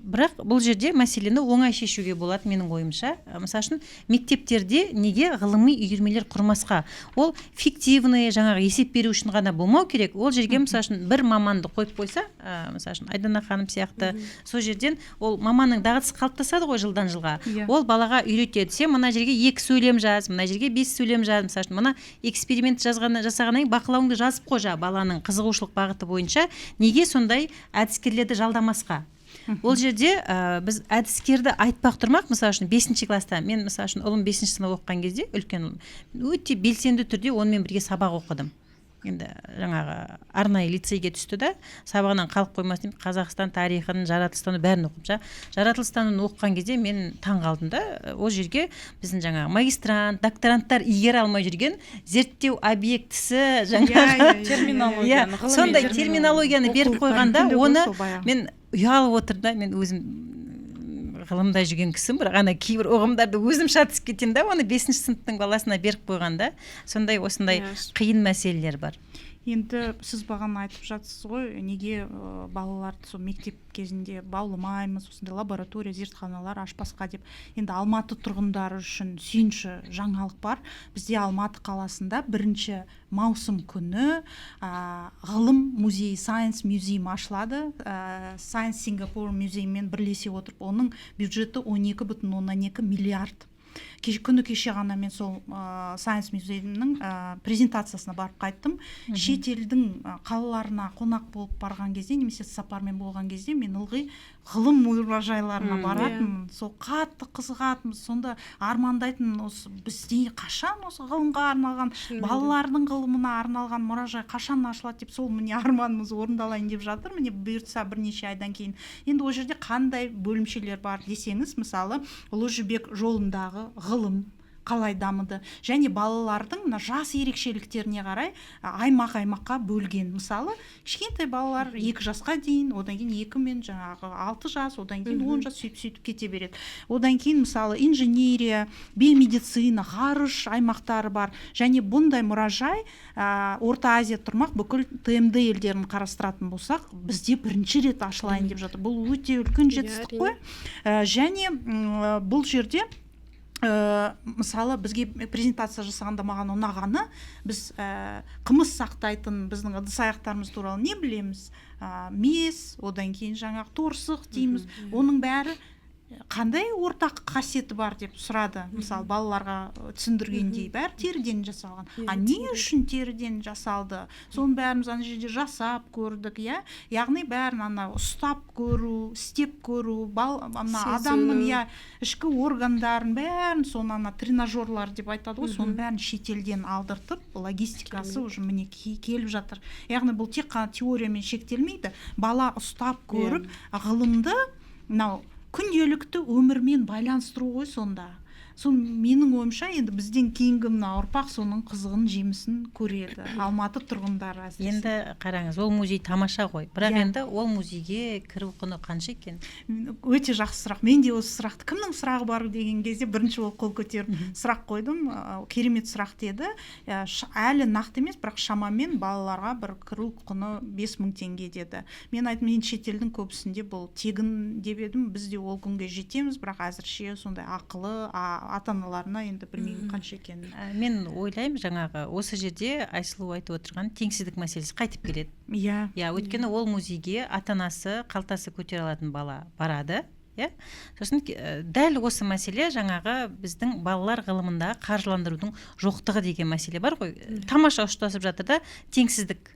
бірақ бұл жерде мәселені оңай шешуге болады менің ойымша. Мысалы үшін мектептерде неге ғылыми үйірмелер құрмасқа? Ол фиктивный, жаңағы есеп беру үшін ғана болмау керек. Ол жерге мысалы үшін бір маманды қойып қойса, мысалы үшін Айдана ханым сияқты, сол жерден ол маманның дағдысы қалыптасады ғой жылдан жылға. Ол балаға үйретеді. Сен мына жерге 2 сөйлем жаз, мына жерге 5 сөйлем жаз, мысалы үшін мына эксперимент жасағаннан кейін бақылауыңды жазып қожа баланың қызығушылық бағыты бойынша. Неге сондай әдіскерлерді жалдамасқа? Ол жерде біз әдіскерді айтпақ тұрмақ, мысалы үшін 5-ші класста, мен мысалы үшін ұлым 5-ші сынып оқыған кезде, үлкен ұлым өте белсенді түрде онымен бірге сабақ оқыдым. Енді жаңағы арнайы лицейге түсті да, сабағынан қалып қоймасын деп Қазақстан тарихын, жаратылыстану бәрін оқып. Жаратылыстануын оқыған кезде мен таң қалдым да, ол жерге біздің жаңағы магистрант, докторанттар игере алмай жүрген зерттеу объектісі жаңағы терминологияны, сондай терминологияны беріп қойғанда, оны мен ұялып отырда, мен өзім ғылымда жүрген кісім, бірақ ана кейбір ұғымдарды өзім шатысып кетемін да, оны 5-ші сыныптың баласына беріп қойғанда, сондай осындай қиын мәселелер бар. Енді сіз бағана айтып жатсыз ғой, неге балаларды сол мектеп кезінде бауламаймыз, осындай лаборатория, зертханалар ашпасқа деп. Енді Алматы тұрғындары үшін сүйінші жаңалық бар. Бізде Алматы қаласында 1 маусым күні ғылым музейі, Science Museum ашылады. Science Singapore музейімен бірлесе отырып, оның бюджеті 12,2 миллиард. Күні кеше ғана мен сол Science музейінің презентациясына барып қайттым. Шетелдің қалаларына қонақ болып барған кезде, немесе сапармен болған кезде, мен ылғи ғылым мұражайларына баратын, сол қатты қызығатын, сонда армандайтын, осы бізде қашан осы ғылымға арналған, балалардың ғылымына арналған мұражай қашан ашылады деп, сол міне арманымыз орындалайын деп жатыр. Міне бұйыртса бірнеше айдан кейін. Енді ол жерде қандай бөлімшелер бар десеңіз, мысалы, Ұлы Жібек жолындағы ғылым қалай дамыды, және балалардың жас ерекшеліктеріне қарай аймақ-аймаққа бөлген. Мысалы, кішкентай балалар 2 жасқа дейін, одан кейін 2 мен жаңағы 6 жас, одан кейін 10 жас сөйтіп кете береді. Одан кейін мысалы инженерия, биомедицина, ғарыш аймақтары бар. Және бұндай мұражай Орта Азия тұрмақ, бүкіл ТМД елдерін қарастыратын болсақ, бізде бірінші рет ашылайын деп жатыр. Бұл өте үлкен жетістік қой. Және бұл жерде мысалы бізге презентация жасағанда маған ұнағаны, біз қымыз сақтайтын біздің ыдыс аяқтарымыз туралы не білеміз? Мес, одан кейін жаңағы торсық дейміз. Оның бәрі қандай ортақ қасиеті бар деп сұрады. Мысалы балаларға түсіндіргендей, бәрі теріден жасалған. Не үшін теріден жасалды? Соның бәріміз ана жерде жасап көрдік, яғни бәрін ұстап көру, істеп көру, адамның ішкі органдарын бәрін, соны тренажерлар деп айтады ғой, соның бәрін шетелден алдыртып, логистикасы уже міне келіп жатыр. Яғни бұл тек қана теориямен шектелмейді. Бала ұстап көріп, ғылымды күнделікті өмірмен байланыстыру ғой сонда. Сон менің ойымша енді бізден кейінгі ұрпақ соның қызығын, жемісін көреді. Алматы тұрғындары әсіресе. Енді қараңыз, ол музей тамаша ғой. Бірақ енді ол музейге кіру құны қанша екен? Өте жақсы сұрақ. Мен де осы сұрақты кімнің сұрағы бар деген кезде бірінші ол қол көтеріп сұрақ қойдым. Керемет сұрақ деді. Әлі нақты емес, бірақ шамамен балаларға бір кіру құны 5000 теңге деді. Мен айттым, мен шетелдің көбісінде бұл тегін деп едім. Біз де ол күнге жетеміз, бірақ әзірше сондай ақылы ата-аналарына енді білмеймін қанша екенін. Мен ойлаймын, жаңағы осы жерде Айсұлу айтып отырған теңсіздік мәселесі қайтып келеді. Өйткені ол музейге ата-анасы қалтасы көтере алатын бала барады. Сосын дәл осы мәселе жаңағы біздің балалар ғылымында қаржыландырудың жоқтығы деген мәселе бар ғой. Тамаша ұштасып жатыр да, теңсіздік.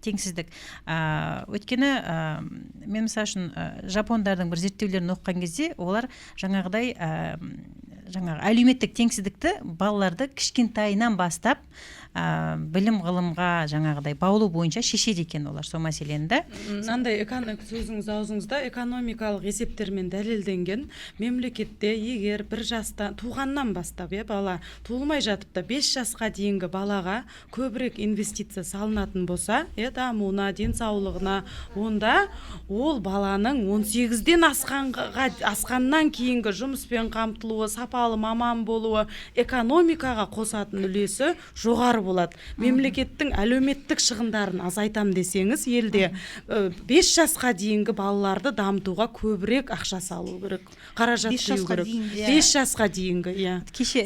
Өйткені мен мысалы үшін жапондардың бір зерттеулерін оқыған кезде, олар жаңағыдай әлеуметтік теңсіздікті балаларды кішкентайынан бастап білім ғылымға жаңағыдай баулу бойынша шешеді екен олар сол мәселені да. Мынандай сөзіңіз аузыңызда экономикалық есептермен дәлелденген, мемлекетте егер 1 жастан туғаннан бастап бала туылмай жатып та 5 жасқа дейінгі балаға көбірек инвестиция салынатын болса, дамуына, денсаулығына, онда ол баланың 18-ден асқаннан кейінгі жұмыспен қамтылуы, сапалы маман болуы, экономикаға қосатын үлесі жоғары болады. Мемлекеттің әлеуметтік шығындарын азайтам десеңіз, елде 5 жасқа дейінгі балаларды дамытуға көбірек ақша салу керек, қаражат құю керек. 5 жасқа дейінгі,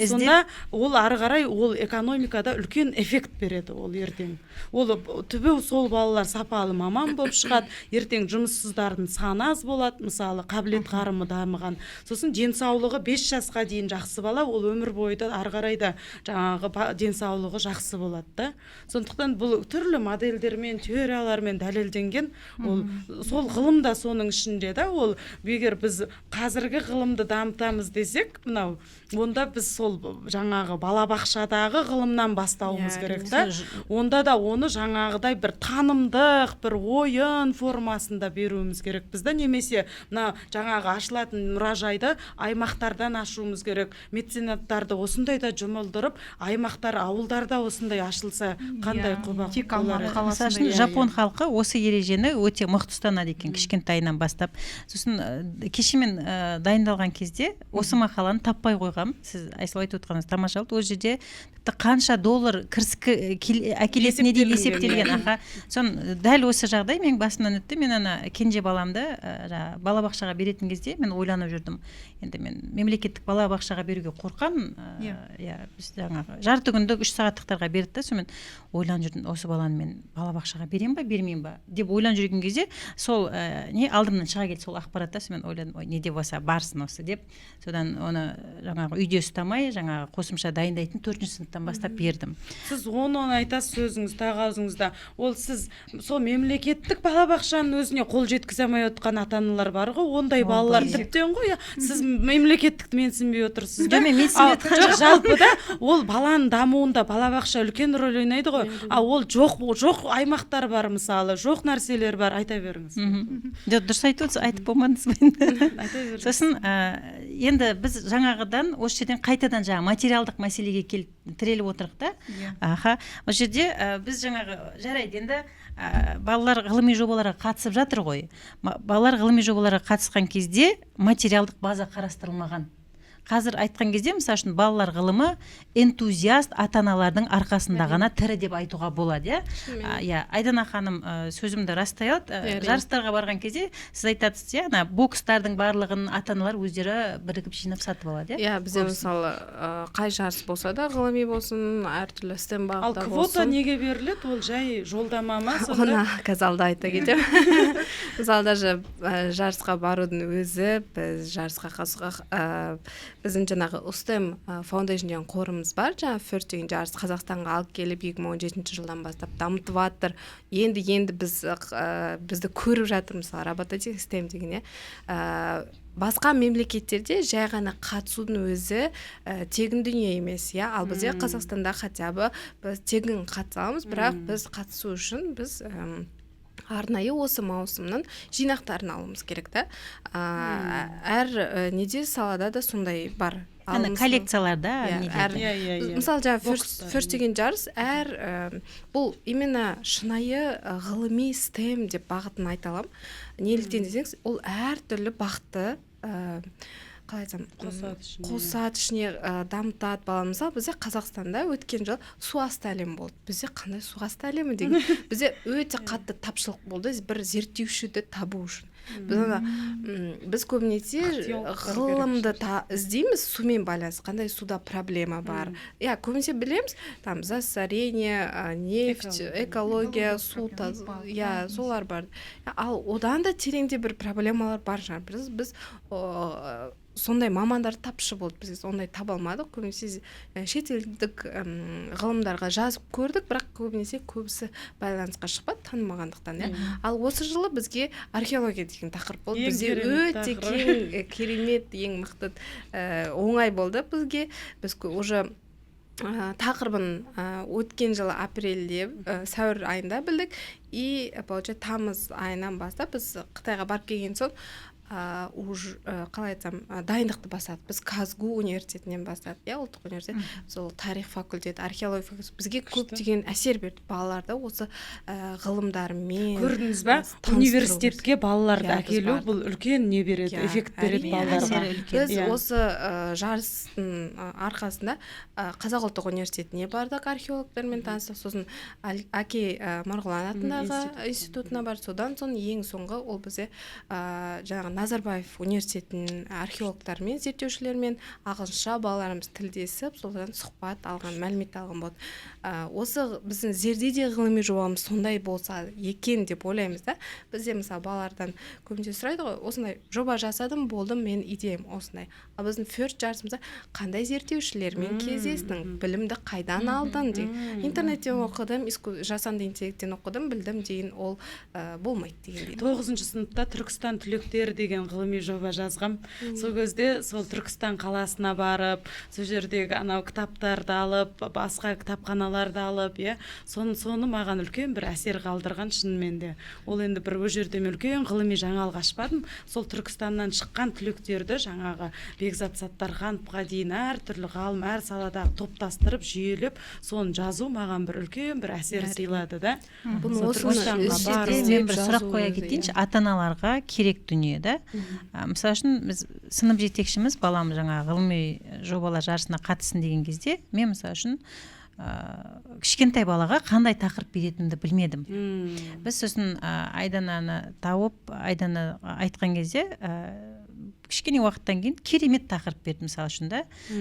сонда ол ары қарай ол экономикада үлкен эффект береді ол ертең. Ол түбі сол балалар сапалы маман болып шығады, ертең жұмыссыздардың саны аз болады, мысалы қабілет қарымы дамыған. Сосын денсаулығы 5 жасқа дейін жақсы бала, ол өмір бойы ары қарай да жаңағы денсаулығы жақсы жақсы болады да. Сондықтан бұл түрлі модельдермен, теориялармен дәлелденген, ол сол ғылым да соның ішінде да, ол егер біз қазіргі ғылымды дамытамыз десек, мынау онда біз сол жаңағы балабақшадағы ғылымнан бастауымыз керек та. Онда да оны жаңағыдай бір танымдық, бір ойын формасында беруіміз керек бізді, немесе мына жаңағы ашылатын мұражайды аймақтардан ашуымыз керек. Меценаттарды осындайда жұмылдырып, аймақтар, ауылдарда осындай ашылса қандай құба болар. Мысалы үшін жапон халқы осы ережені өте мықты ұстанады екен кішкентайынан бастап. Сосын кеше мен дайындалған кезде осы мақаланы таппай қойғам. Сіз Айсұлу айтып отырғаныңыз тамаша болды. Ол жерде қанша доллар кіріс әкелетіне дейін есептелген. Аха. Сон дәл осы жағдай мен басымнан өтті. Мен ана кенже баламды балабақшаға беретін кезде мен ойланып жүрдім. Енді мен мемлекеттік балабақшаға беруге қорқамын. Біз жаңағы жарты күндік 3 сағаттықтарға берді. Сонымен ойланып жүрдім, осы баланы мен балабақшаға берем ба, бермеймін ба деп ойланып жүрген кезде сол алдымнан шыға келді сол ақпаратта. Мен ойладым, ой, не де болса барсын осы деп. Содан оны жаңағы үйде ұстамай, жаңағы қосымша дайындайтын 4-ші сыныптан бастап бердім. Сіз оны айтасыз өзіңіз, тағазыңызда. Ол сіз сол мемлекеттік балабақшаның өзіне қол жеткізе алмай отқан ата-аналар бар ғой, ондай балалар тіптен ғой. Сіз мемлекеттікті менсінбей отырсыз да. Жалпы да ол баланың дамуында балабақша үлкен рөл ойнайды ғой. Ол жоқ аймақтар бар, мысалы, жоқ нәрселер бар, айта беріңіз. Дұрыс айтып, айтып болмадыңыз ба? Сосын енді біз жаңағыдан осы жерден қайтадан жаңа материалдық мәселеге тіреліп отырық та. Аха. Осы жерде біз жаңағы жарайды енді балалар ғылыми жобаларға қатысып жатыр ғой. Балалар ғылыми жобаларға қатысқан кезде материалдық база қарастырылмаған. Қазір айтқан кезде, мысалы үшін балалар ғылымы энтузиаст ата-аналардың арқасында ғана тірі деп айтуға болады, Айдана ханым сөзімді растай алды. Жарыстарға барған кезде сіз айтасыз, бокстардың барлығын ата-аналар өздері бірігіп жинап сатып алады, Бізде мысалы қай жарыс болса да, ғылыми болсын, әртүрлі STEM бағытта болсын. Ал квота неге беріледі? Ол жай жолдама ма сонда? Оны қазалда айта кетем. Мысалы даже жарысқа барудың өзі, біз жарысқа қатысуға біздің жаңағы STEM Foundation деген қорымыз бар. Жаңа First деген жарыс Қазақстанға алып келіп 2017 жылдан бастап дамытып жатыр. Енді бізді көріп жатыр, мысалы робототехника STEM деген, басқа мемлекеттерде жай ғана қатысудың өзі тегін дүние емес, ал бізде Қазақстанда хотя бы біз тегін қатысамыз, бірақ біз қатысу үшін біз арнайы осы маусымның жинақтарын алуымыз керек та. Әр неде салада да сондай бар. Коллекцияларда. Мысалы жаңа First деген жарыс бұл именно шынайы ғылыми STEM деп бағытын айта аламын. Неліктен десеңіз, ол әртүрлі бағытты қалай айтсам, қосады ішіне дамытады баланы. Мысалы бізде Қазақстанда өткен жыл су асты әлем болды. Бізде қандай су асты әлемі деген. Бізде өте қатты тапшылық болды бір зерттеушіді табу үшін. Біз көбінесе ғылымды іздейміз сумен байланысты, қандай суда проблема бар. Көбінесе білеміз, там засорение, нефть, экология, су, солар бар. Ал одан да тереңде бір проблемалар бар шығар. Біз сондай мамандар тапшы болды, біз ондай таба алмадық. Көбінесе шетелдік ғылымдарға жазып көрдік, бірақ көбісі байланысқа шықпады, танымағандықтан. Ал осы жылы бізге археология деген тақырып болды. Бізде өте кең, керемет, ең мықты, оңай болды бізге. Біз уже тақырыбын өткен жылы апрельде, сәуір айында білдік. И тамыз айынан бастап біз Қытайға барып келген соң қалай айтсам, дайындықты бастады. Біз Казгу университетінен бастады, ұлттық университет, сол тарих факультеті, археология факультеті бізге көптеген әсер берді балаларды осы ғылымдармен. Көрдіңіз ба? Университетке балаларды әкелу бұл үлкен не береді, эффект береді балаларға. Біз осы жарыстың арқасында Қазақ ұлттық университетіне бардық, археологдармен таныстық, сосын Әке Марғұлан атындағы институтына бардық. Содан соң ең соңғы ол бізде жаңағы Назарбаев университетінің археологтарымен зерттеушілермен ағылшынша балаларымыз тілдесіп солардан сұхбат алған, мәлімет алған болды. Осы біздің зерде ғылыми жобамыз сондай болса екен деп ойлаймыз да. Бізде мысалы балалардан көбінесе сұрайды ғой, осындай жоба жасадым, болдым, мен идеям осындай. Ал біздің first жарысымызда қандай зерттеушілермен кездестің, білімді қайдан алдың деген. Интернеттен оқыдым, жасанды интеллекттен оқыдым, білдім деген ол болмайды деген. 9 сыныпта Түркістан түлектері деген ғылыми жоба жазғам. Сол кезде сол Түркістан қаласына барып, сол жердегі анау кітаптарды алып, басқа кітапханаларды алып, соны маған үлкен бір әсер қалдырған шынымен де. Ол енді бір о жерден үлкен ғылыми жаңалық ашпадым. Сол Түркістаннан шыққан түлектерді жаңағы Бекзат Саттархановқа дейін әртүрлі ғалым, әр саладағы топтастырып, жүйелеп, соны жазу маған бір үлкен бір әсер сыйлады да. Мен бір сұрақ қоя кетейінші, ата-аналарға керек дүние да. Мысалы үшін біз сынып жетекшіміз балам жаңа ғылыми жобалар жарысына қатысын деген кезде, мен мысалы үшін кішкентай балаға қандай тақырып беретінімді білмедім. Біз сосын Айдананы тауып, Айдана айтқан кезде кішкене уақыттан кейін керемет тақырып берді мысалы үшін да.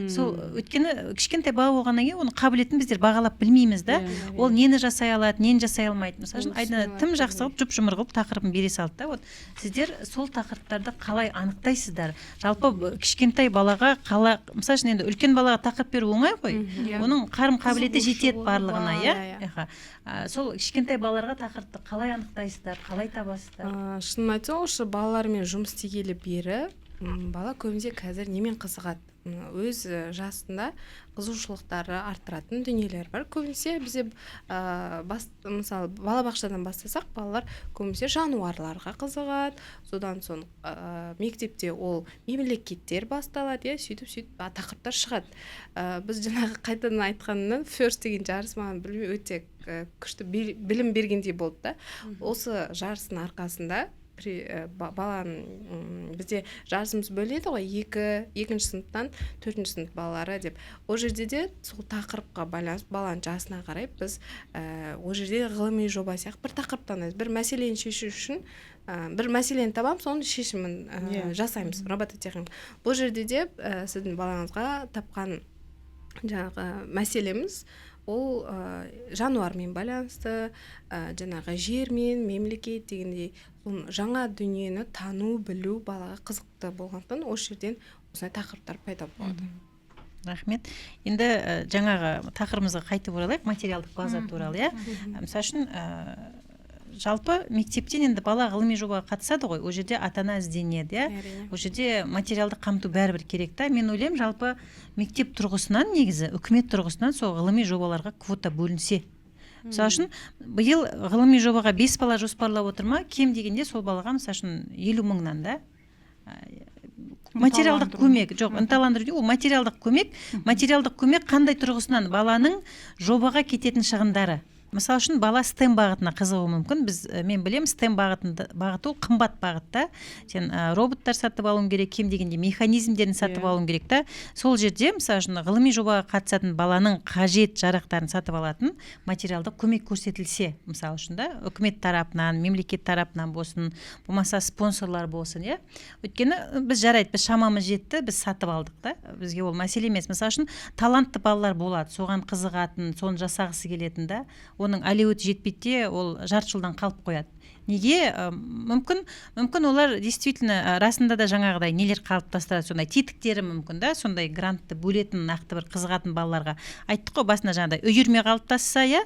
Сол өйткені кішкентай бала болғаннан кейін оның қабілетін біздер бағалап білмейміз да. Ол нені жасай алады, нені жасай алмайды. Мысалы үшін Айдана тым жақсы қылып жұп-жұмыр қылып тақырыбын бере салды да. Вот сіздер сол тақырыптарды қалай анықтайсыздар? Жалпы кішкентай балаға мысалы үшін енді үлкен балаға тақырып беру оңай ғой. Оның қарым-қабілеті жетеді барлығына, иә. Сол кішкентай балаларға тақырыпты қалай анықтайсыздар, қалай табасыздар? Шынын айтсам, осы балалармен жұмыс істегелі бері бала көбінде қазір немен қызығады? Өз жасында қызығушылықтары арттыратын дүниелер бар. Көбінесе бізде мысалы балабақшадан бастасақ, балалар көбінесе жануарларға қызығады. Содан соң мектепте ол мемлекеттер басталады, сөйтіп тақырыптар шығады. Біз жаңағы қайтадан айтқаннан first деген жарыс маған білмей өте күшті білім бергендей болды да. Осы жарыстың арқасында баланың бізде жарысымыз бөледі ғой, екінші сыныптан 4-ші сынып балалары деп. Ол жерде де сол тақырыпқа байланысты баланың жасына қарай біз ол жерде ғылыми жоба сияқты бір тақырыптан бір мәселені шешу үшін бір мәселені табамыз, соның шешімін жасаймыз, робототехника. Бұл жерде де сіздің балаңызға тапқан жаңағы мәселеміз ол жануармен байланысты, жаңағы жермен, мемлекет дегендей жаңа дүниені тану, білу балаға қызықты болғандықтан осы жерден осындай тақырыптар пайда болады. Рахмет. Енді жаңағы тақырыбымызға қайтып оралайық, материалдық база туралы, Мысалы үшін жалпы мектептен енді бала ғылыми жобаға қатысады ғой, ол жерде ата-ана ізденеді, ол жерде материалдық қамту бәрібір керек та. Мен ойлаймын, жалпы мектеп тұрғысынан негізі, үкімет тұрғысынан сол ғылыми жобаларға квота бөлінсе. Мысалы үшін биыл ғылыми жобаға 5 бала жоспарлап отыр ма, кем дегенде сол балаға мысалы үшін 50 мыңнан да материалдық көмек, жоқ, ынталандыру, ол материалдық көмек қандай тұрғысынан баланың жобаға кететін шығындары. Мысалы үшін бала STEM бағытына қызығуы мүмкін. Мен білем, STEM бағыты ол қымбат бағытта. Сен роботтар сатып алуың керек, кем дегенде механизмдерін сатып алуың керек та. Сол жерде, мысалы үшін ғылыми жобаға қатысатын баланың қажет жарақтарын сатып алатын материалдық көмек көрсетілсе, мысалы үшін да, үкімет тарапынан, мемлекет тарапынан болсын, болмаса спонсорлар болсын, Өйткені біз жарайды, біз шамамыз жетті, біз сатып алдық та. Бізге ол мәселе емес. Мысалы үшін талантты балалар болады, соған қызығатын, соны жасағысы келетін да. Оның әлеуеті жетпейді, ол жарты жылдан қалып қояды. Неге? Мүмкін олар действительно расында да жаңағыдай нелер қалыптастырады, сондай тетіктері мүмкін да, сондай грантты бөлетін нақты бір қызығатын балаларға. Айттық қой басында жаңағыдай үйірме қалыптасса,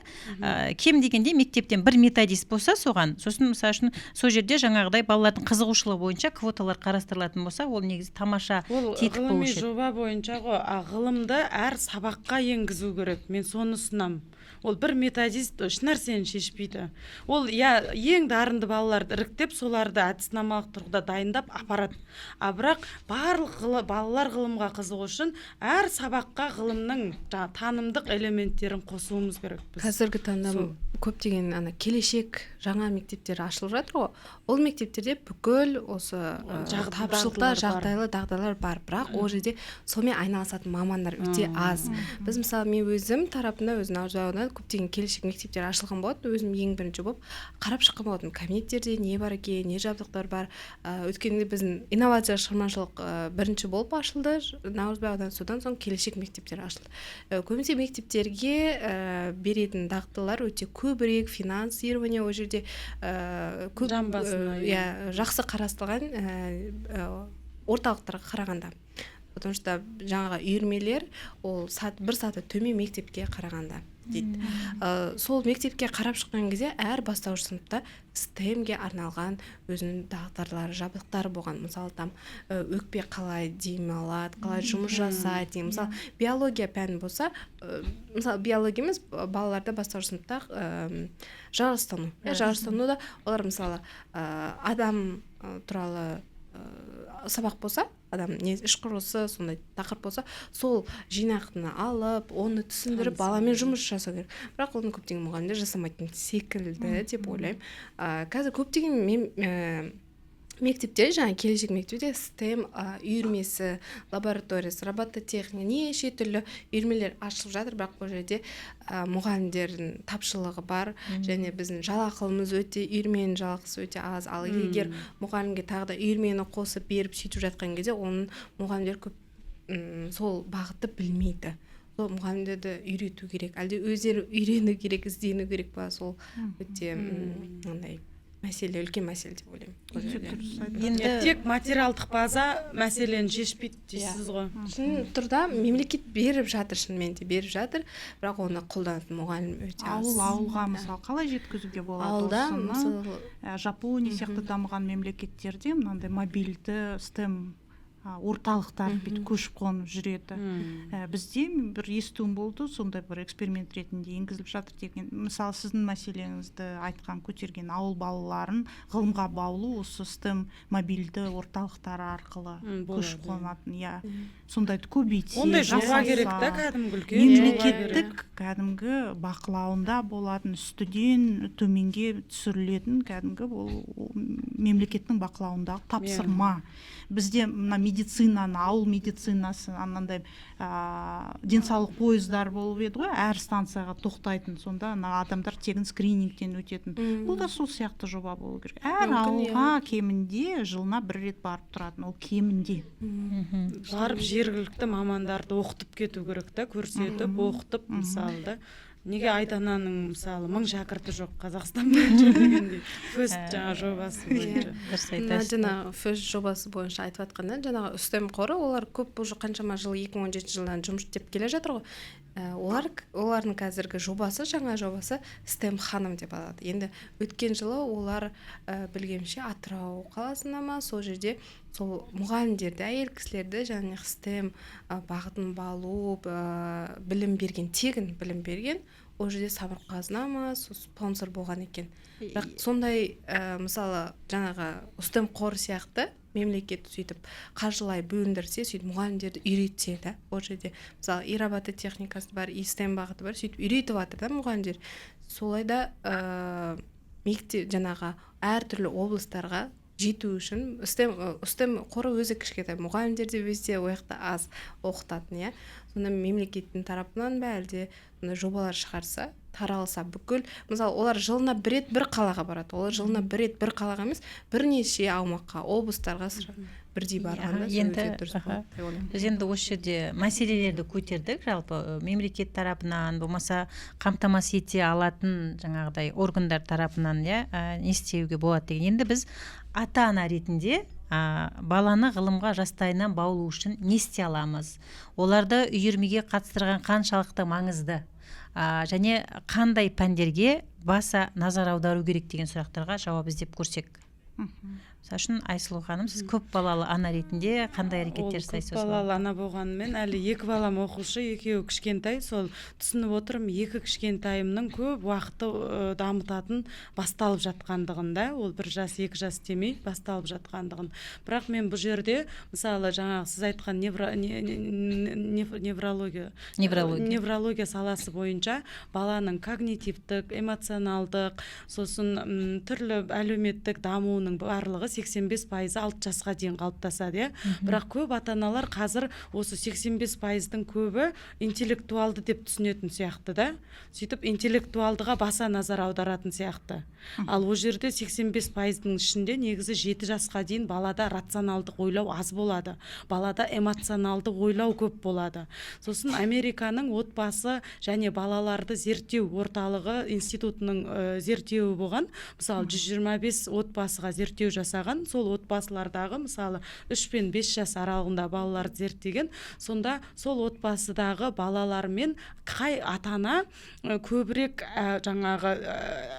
кем дегенде мектептен бір методист болса соған, сосын мысалы үшін сол жерде жаңағыдай балалардың қызығушылығы бойынша квоталар қарастырылатын болса, ол негізі тамаша тетік болушы еді. Ғылыми жоба бойынша ғой, ғылымды әр сабаққа енгізу керек. Мен соны ұсынамын. Ол бір методист үш нәрсені шешпейді. Ол ең дарынды балаларды іріктеп, соларды әдіснамалық тұрғыда дайындап апарады. Бірақ барлық балалар ғылымға қызығу үшін әр сабаққа ғылымның танымдық элементтерін қосуымыз керек. Қазіргі таңда көптеген келешек жаңа мектептер ашылып жатыр ғой. Ол мектептерде бүкіл осы тапшылықтар, жағдайлы дағдылар бар, бірақ ол жерде сонымен айналысатын мамандар өте аз. Біз мысалы мен өзім тарапында, өзім көптеген келешек мектептер ашылған болады, өзім ең бірінші болып қарап шыққан болатын. кабинеттерде не бар екен, не жабдықтар бар. Өткенде біздің инновация шығармашылық бірінші болып ашылды Наурызбай ауданы, содан соң келешек мектептер ашылды. Көбінесе мектептерге беретін дағдылар өте көбірек, финансирование ол жерде жан басына, жақсы қарастырылған орталықтарға қарағанда. Потому что жаңағы үйірмелер ол бір саты төмен мектепке қарағанда дейді. Сол мектепке қарап шыққан кезде әр бастауыш сыныпта STEM-ге арналған өзінің дағдылары, жабдықтары болған. Мысалы там өкпе қалай дем алады, қалай жұмыс жасайды. Мысалы биология пәні болса, мысалы биология емес, балаларда бастауыш сыныпта жаралыстану. Жаралыстануда олар мысалы адам туралы сабақ болса, адам іш құрылысы сондай тақырып болса, сол жинақтыны алып, оны түсіндіріп, баламен жұмыс жасау керек. Бірақ оны көптеген мұғалімдер жасамайтын секілді деп ойлаймын. Қазір көптеген мектепте, жаңа келешек мектепте STEM үйірмесі, лабораториясы, робототехника, неше түрлі үйірмелер ашылып жатыр, бірақ бұл жерде мұғалімдердің тапшылығы бар, және біздің жалақымыз өте, үйірменің жалақысы өте аз. Ал егер мұғалімге тағы да үйірмені қосып беріп сөйтіп жатқан кезде, оның мұғалімдер көп сол бағытты білмейді. Сол мұғалімдерді үйрету керек, әлде өздері үйрену керек, іздену керек па, сол өте ондай мәселе, үлкен мәселе деп ойлаймын. Енді тек материалдық база мәселені шешпейді дейсіз ғой. Шын тұрда мемлекет беріп жатыр, шынымен де беріп жатыр, бірақ оны қолданатын мұғалім өте аз. Ауылға мысалы қалай жеткізуге болады? Ауылда мысалы Жапония сияқты дамыған мемлекеттерде мынандай мобильді STEM орталықтар бүйтіп көшіп қонып жүреді. Бізде бір естуім болды, сондай бір эксперимент ретінде енгізіліп жатыр деген. Мысалы сіздің мәселеңізді айтқан, көтерген ауыл балаларын ғылымға баулу осы STEM мобильді орталықтары арқылы көшіп қонатын. Сондайды көбейтсе, ондай жоба керек та, кәдімгі үлкен мемлекеттік кәдімгі бақылауында болатын, үстіден төменге түсірілетін кәдімгі ол мемлекеттің бақылауындағы тапсырма. Бізде мына медицинаны, ауыл медицинасы, анандай денсаулық пойыздар болып еді ғой, әр станцияға тоқтайтын, сонда адамдар тегін скринингтен өтетін. Бұл да сол сияқты жоба болу керек. Әр ауылға кемінде жылына бір рет барып тұратын, ол кемінде. Барып жергілікті мамандарды оқытып кету керек та, көрсетіп, оқытып, мысалы да. Неге Айдананың мысалы 1000 шәкірті жоқ Қазақстан бойынша дегендей FIRST жаңа жобасы бойынша. Жаңағы FIRST жобасы бойынша айтып жатқанда, жаңағы STEM қоры, олар көп уже қаншама жыл, 2017 жылдан жұмыс істеп келе жатыр ғой. Олардың қазіргі жобасы, жаңа жобасы STEM ханым деп аталады. Енді өткен жылы олар білгенімше Атырау қаласында ма, сол жерде сол мұғалімдерді, әйел кісілерді және STEM бағытын балу, білім берген, тегін білім берген. Ол жерде Самұрық-қазына ма, спонсор болған екен. Бірақ сондай мысалы жаңағы STEM қор сияқты мемлекет сөйтіп қаржылай бөліндірсе, сөйтіп мұғалімдерді үйретсе да, ол жерде мысалы робототехникасы бар, STEM бағыты бар, сөйтіп үйретіп жатыр да мұғалімдер. Солайда мектеп жаңағы әртүрлі облыстарға жету үшін STEM қоры өзі кішкентай, мұғалімдер де өзі ояқта аз оқытатын, сонда мемлекеттің тарапынан ба әлде жобалар шығарса, таралса бүкіл, мысалы олар жылына бір рет бір қалаға барады, олар жылына бір рет бір қалаға емес, бірнеше аумаққа, облыстарға бірдей барғанда өте дұрыс болады. Біз енді осы жерде мәселелерді көтердік, жалпы мемлекет тарапынан, болмаса қамтамасыз ете алатын жаңағыдай органдар тарапынан не істеуге болады деген. Енді біз ата-ана ретінде баланы ғылымға жастайынан баулу үшін не істей аламыз? Оларды үйірмеге қатыстырған қаншалықты маңызды? Және қандай пәндерге баса назар аудару керек деген сұрақтарға жауап іздеп көрсек. Мысалы үшін Айсұлу ханым, сіз көп балалы ана ретінде қандай әрекеттер жасайсыз? Көп балалы ана болғанымен әлі 2 балам оқушы, 2-еуі кішкентай, сол түсініп отырмын, 2 кішкентайымның көп уақыты дамытатын басталып жатқандығында, ол 1 жас, 2 жас демей басталып жатқандығын. Бірақ мен бұл жерде, мысалы жаңағы сіз айтқан неврология саласы бойынша баланың когнитивтік, эмоционалдық, сосын түрлі әлеуметтік дамуының барлығы тағы 85% 6 жасқа дейін қалыптасады, иә. Бірақ көп ата-аналар қазір осы 85%-дің көбі интеллектуалды деп түсінетін сияқты да. Сөйтіп интеллектуалдыға баса назар аударатын сияқты. Ал ол жерде 85%-ның ішінде негізі 7 жасқа дейін балада рационалдық ойлау аз болады. Балада эмоционалды ойлау көп болады. Сосын Американың отбасы және балаларды зерттеу орталығы институтының зерттеуі болған. Мысалы 125 отбасыға зерттеу жасаған. Сол отбасылардағы мысалы 3 пен 5 жас аралығында балаларды зерттеген. Сонда сол отбасыдағы балалармен қай ата-ана көбірек жаңағы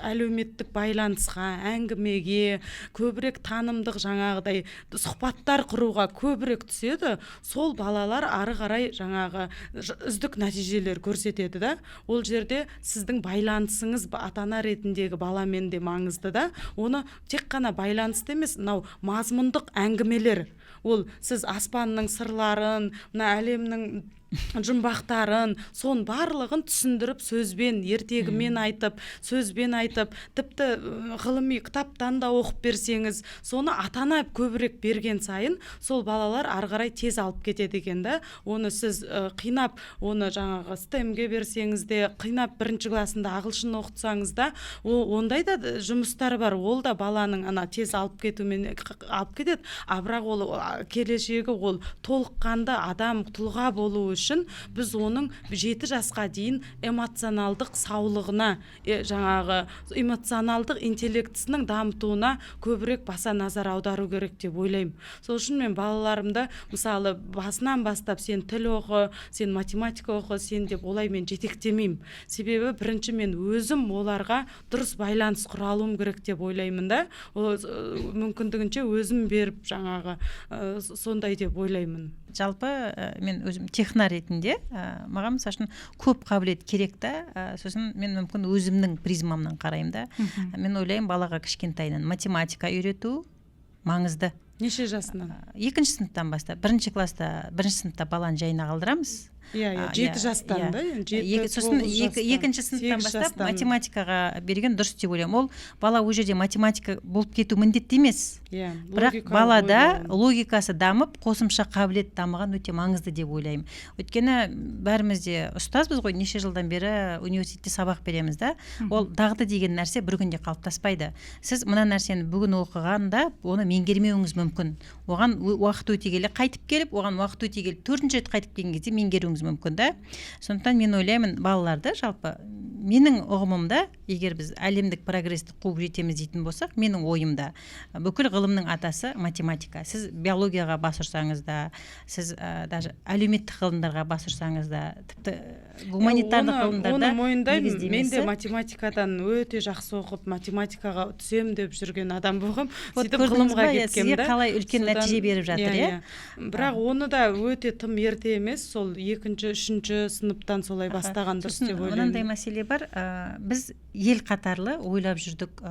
әлеуметтік байланысқа, әңгімеге, көбірек танымдық жаңағыдай сұхбаттар құруға көбірек түседі, сол балалар ары қарай жаңағы үздік нәтижелер көрсетеді да. Ол жерде сіздің байланысыңыз ата-ана ретіндегі баламен де маңызды да. Оны тек қана байланысты емес, мынау мазмұндық әңгімелер. Ол сіз аспанның сырларын, мына әлемнің жұмбақтарын, сон барлығын түсіндіріп, сөзбен, ертегімен айтып, сөзбен айтып, тіпті ғылыми кітаптан да оқып берсеңіз, соны ата-ана көбірек берген сайын, сол балалар ары қарай тез алып кетеді екен да. Оны сіз қинап, оны жаңағы STEM-ге берсеңіз де, қинап бірінші класында ағылшын оқытсаңыз да, ондай да жұмыстар бар. Ол да баланың ана тез алып кетумен алып кетеді. Бірақ ол келешегі ол толыққанды адам, тұлға болу үшін біз оның 7 жасқа дейін эмоционалдық саулығына, жаңағы эмоционалдық интеллектісінің дамытуына көбірек баса назар аудару керек деп ойлаймын. Сол үшін мен балаларымды мысалы басынан бастап сен тіл оқы, сен математика оқы, сен деп олай мен жетектемеймін. Себебі бірінші мен өзім оларға дұрыс байланыс құра алуым керек деп ойлаймын да. Мүмкіндігінше өзім беріп жаңағы сондай деп ойлаймын. Жалпы мен өзім техна ретінде маған мысалы үшін көп қабілет керек та, сосын мен мүмкін өзімнің призмамнан қараймын да. Мен ойлаймын, балаға кішкентайынан математика үйрету маңызды. Неше жасынан? 2-ші сыныптан бастап. 1-ші сыныпта баланы жайына қалдырамыз. 7 жастан да? Сосын 2-ші сыныптан бастап математикаға берген дұрыс деп ойлаймын. Ол бала ол жерде математика болып кету міндетті емес. Бірақ балада логикасы дамып, қосымша қабілет дамыған өте маңызды деп ойлаймын. Өйткені бәріміз де ұстазбыз ғой, неше жылдан бері университетте сабақ береміз да. Ол дағды деген нәрсе бір күнде қалыптаспайды. Сіз мына нәрсені бүгін оқығанда оны меңгермеуіңіз мүмкін. Оған уақыт өте келе қайтып келіп, оған уақыт өте келіп 4-ші рет қайтып келген кезде меңгеруіңіз мүмкін да. Сондықтан мен ойлаймын, балаларды жалпы менің ұғымымда, егер біз әлемдік прогресті қуып жетеміз дейтін болсақ, менің ойымда бүкіл ғылымның атасы математика. Сіз биологияға бас ұрсаңыз да, сіз даже әлеуметтік ғылымдарға бас ұрсаңыз да, тіпті гуманитарлық ғылымдарда мойындаймын. Мен де математикадан өте жақсы оқып, математикаға түсем деп жүрген адам болғым. Сөйтіп ғылымға кеткем да. Сізге қалай үлкен нәтиже беріп жатыр, иә? Бірақ оны да өте тым ерте емес, сол 2-ші, 3-ші сыныптан солай бастаған дұрыс деп ойлаймын. Мынандай мәселе бар, біз ел қатарлы ойлап жүрдік,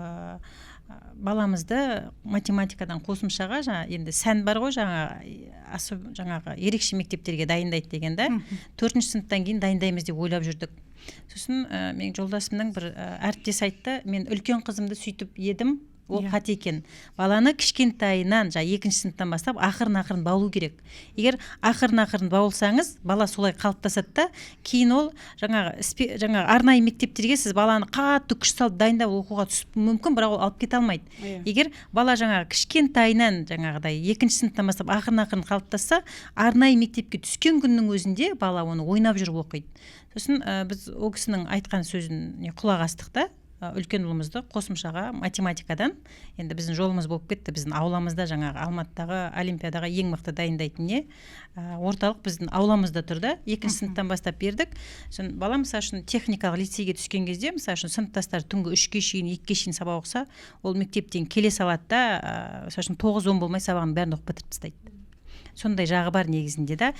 баламызды математикадан қосымшаға, енді сән бар ғой, жаңағы ерекше мектептерге дайындайды деген да, 4-ші сыныптан кейін дайындаймыз деп ойлап жүрдік. Сосын менің жолдасымның бір әріптес айтты, мен үлкен қызымды сөйтіп едім, ол қате екен. Баланы кішкентайынан, 2-ші сыныптан бастап ақырын баулу керек. Егер ақырын баулсаңыз, бала солай қалыптасады да, кейін ол жаңағы арнайы мектептерге сіз баланы қатты күш салып дайындап оқуға түсіп мүмкін, бірақ ол алып кете алмайды. Егер бала жаңағы кішкентайынан жаңағыдай 2-ші сыныптан бастап ақырын қалыптасса, арнайы мектепке түскен күннің өзінде бала оны ойнап жүріп оқиды. Сосын біз ол кісінің айтқан сөзін құлақ астық та, үлкен ұлымызды қосымшаға математикадан, енді біздің жолымыз болып кетті, біздің ауламызда жаңағы Алматыдағы олимпиадаға ең мықты дайындайтын орталық біздің ауламызда тұрды. 2-ші сыныптан бастап бердік. Сосын бала мысалы үшін техникалық лицейге түскен кезде, мысалы үшін сыныптастар түнгі 3-ге шейін, 2-ге шейін сабақ оқса, ол мектептен келе салады да, мысалы үшін 9-10 болмай сабағын бәрін оқып бітіріп тастайды. Сондай жағы бар негізінде да.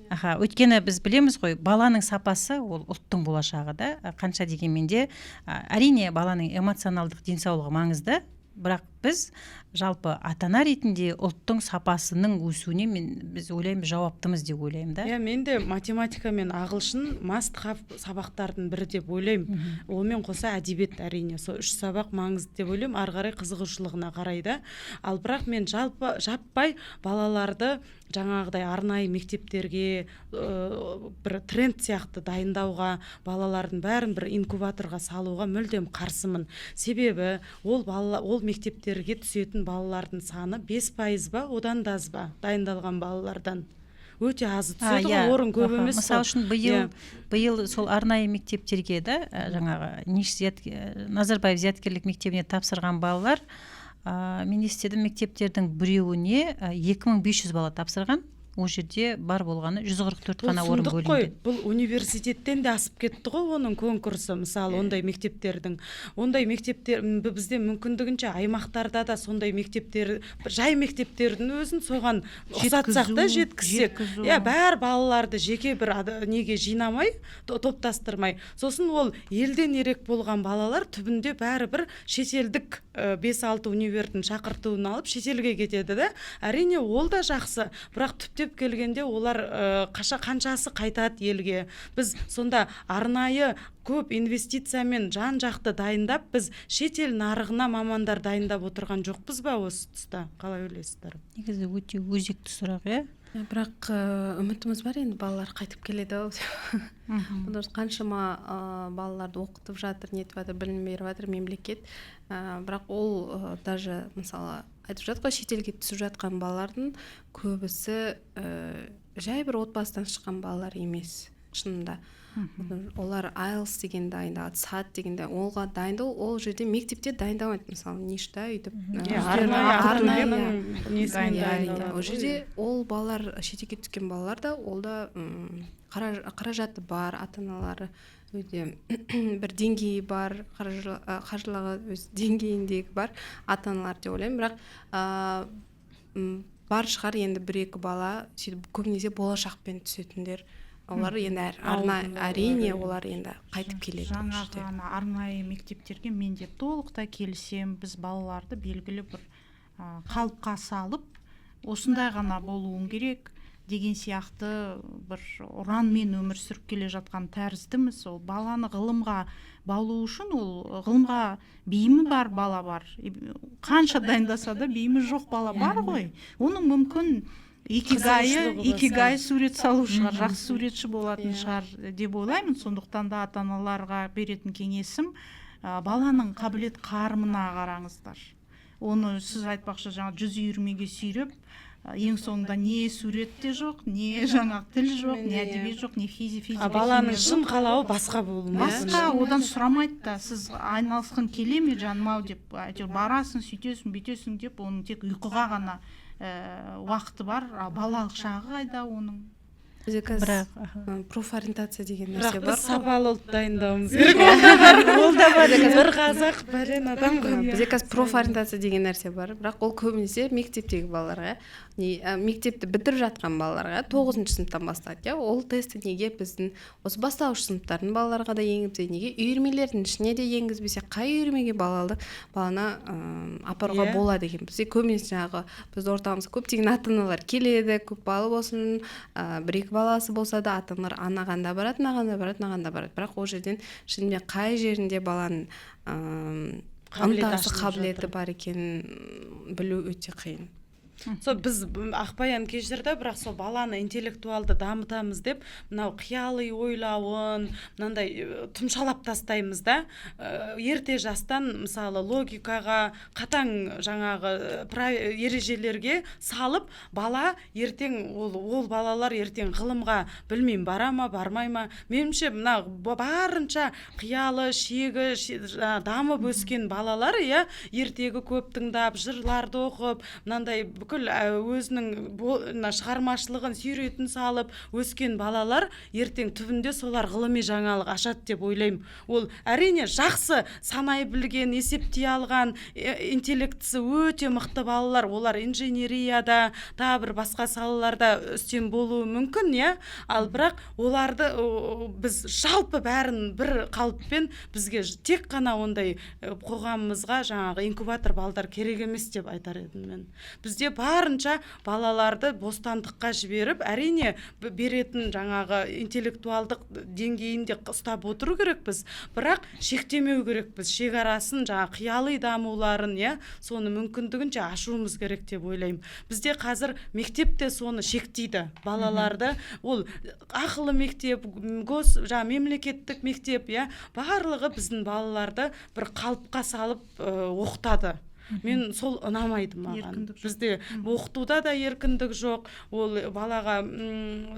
Өйткені біз білеміз ғой, баланың сапасы ол ұлттың болашағы да. Қанша дегенмен де әрине баланың эмоционалдық денсаулығы маңызды, бірақ біз жалпы ата-ана ретінде ұлттың сапасының өсуіне біз ойлаймыз жауаптымыз деп ойлаймын да. Мен де математика мен ағылшын must-have сабақтардың бірі деп ойлаймын. Онымен қоса әдебиет әрине. Сол 3 сабақ маңызды деп ойлаймын, ары қарай қызығушылығына қарай да. Ал бірақ мен жаппай балаларды жаңағыдай арнайы мектептерге бір тренд сияқты дайындауға, балалардың бәрін бір инкубаторға салуға мүлдем қарсымын. Себебі ол мектептерге түсетін балалардың саны 5% ба, одан да аз ба дайындалған балалардан? Өте аз түседі ғой, орын көп емес. Мысалы үшін биыл сол арнайы мектептерге да жаңағы Назарбаев зияткерлік мектебіне тапсырған балалар, мен естідім, мектептердің біреуіне 2500 бала тапсырған. Ол жерде бар болғаны 144 ғана орын бөлінген. Бұл университеттен де асып кетті ғой оның конкурсы. Мысалы, ондай мектептер бізде мүмкіндігінше аймақтарда да сондай мектептер, жай мектептердің өзін соған ұқсатсақ та жеткізсек. Бәр балаларды жеке бір неге жинамай, топтастырмай. Сосын ол елден ерек болған балалар түбінде бәрі бір шетелдік 5-6 универдің шақыртуын алып шетелге кетеді да. Әрине ол да жақсы, бірақ түптеп келгенде олар қаншасы қайтады елге. Біз сонда арнайы көп инвестициямен жан-жақты дайындап, біз шетел нарығына мамандар дайындап отырған жоқпыз ба осы тұста? Қалай ойлайсыздар? Негізі өте өзекті сұрақ, бірақ үмітіміз бар, енді балалар қайтып келеді. Қаншама балаларды оқытып жатыр, нетіп жатыр, білім беріп жатыр мемлекет. Бірақ ол даже мысалы айтып жатыр, шетелге түсіп жатқан балалардың көбісі жай бір отбасыдан шыққан балалар емес, шынында. Олар IELTS деген дайындалады, SAT деген олға дайындау, ол жерде мектепте дайындамайды, мысалы ништа өйтіп ол жерде ол балалар, шетелге түскен балалар да, ол да қаражаты бар, ата-аналары өте бір деңгейі бар, қаржылығы өз деңгейіндегі бар ата-аналар деп ойлаймын. Бірақ бар шығар енді 1-2 бала, көбінесе болашақпен түсетіндер. Олар енді әрине олар енді қайтып келеді. Жаңағы арнайы мектептерге мен де толықтай келісем. Біз балаларды белгілі бір қалыпқа салып, осындай ғана болуың керек деген сияқты бір ұранмен өмір сүріп келе жатқан тәріздіміз. Ол баланы ғылымға баулу үшін, ол ғылымға бейімі бар бала бар. Қанша дайындаса да бейімі жоқ бала бар ғой. Оның мүмкін икигайы сурет салу шығар, жақсы суретші болатын шығар деп ойлаймын. Сондықтан да ата-аналарға беретін кеңесім, баланың қабілет қарымына қараңыздар. Оны сіз айтпақшы жаңа 100 үйірмеге сүйреп, ең соңында не сурет те жоқ, не жаңағы тіл жоқ, не әдебиет жоқ, не физика. Баланың шын қалауы басқа болмас. Басқа, одан сұрамайды да, сіз айналысқың келе ме жаным ау деп, барасың, сөйтесің, бүйтесің деп, оның тек ұйқыға ғана уақыты бар, балалық шағы қайда оның? Бізде қазір профориентация деген нәрсе бар. Бірақ сапалы ұлт дайындауымыз керек. Ол да бар. Бір қазақ бәлен адам ғой. Бізде қазір профориентация деген нәрсе бар, бірақ ол көбінесе мектептегі балаларға, мектепті бітіріп жатқан балаларға 9-шы сыныптан бастады. Ол тесті неге біздің осы бастауыш сыныптардың балаларға да енгізбесе, неге үйірмелердің ішіне де енгізбесе, қай үйірмеге баланы апаруға болады деген. Бізде көбінесе жаңағы біз ортамызға көптеген ата-аналар келеді, көп балы болсын, 1-2 баласы болса да ата-аналар анағанда барады, нағанда барады. Бірақ ол жерден шынымен қай жерінде баланың ынтасы, қабілеті бар екенін білу өте қиын. Біз Ақбаян кешірді, бірақ сол баланы интеллектуалды дамытамыз деп, мынау қиялы ойлауын, мынандай тұмшалап тастаймыз да. Ерте жастан мысалы логикаға, қатаң жаңағы ережелерге салып, бала ертең ол балалар ертең ғылымға білмеймін бара ма, бармай ма. Меніңше мына барынша қиялы, шегі дамып өскен балалар, ертегі көп тыңдап, жырларды оқып, мынандай бүкіл өзінің шығармашылығын сүйретін салып өскен балалар ертең түбінде солар ғылыми жаңалық ашады деп ойлаймын. Ол әрине жақсы санай білген, есептей алған, интеллектісі өте мықты балалар, олар инженерияда, тағы бір басқа салаларда үстем болуы мүмкін, ал бірақ оларды біз жалпы бәрін бір қалыппен бізге тек қана ондай қоғамымызға жаңағы инкубатор балдар керек емес деп айтар едім мен. Бізде барынша балаларды бостандыққа жіберіп, әрине беретін жаңағы интеллектуалдық деңгейінде ұстап отыру керекпіз, бірақ шектемеу керекпіз, шекарасын жаңағы қияли дамуларын, соны мүмкіндігінше ашуымыз керек деп ойлаймын. Бізде қазір мектепте соны шектейді балаларды, ол ақылы мектеп, мемлекеттік мектеп, барлығы біздің балаларды бір қалыпқа салып оқытады. Мен сол ұнамайды маған. Бізде оқытуда да еркіндік жоқ. Ол балаға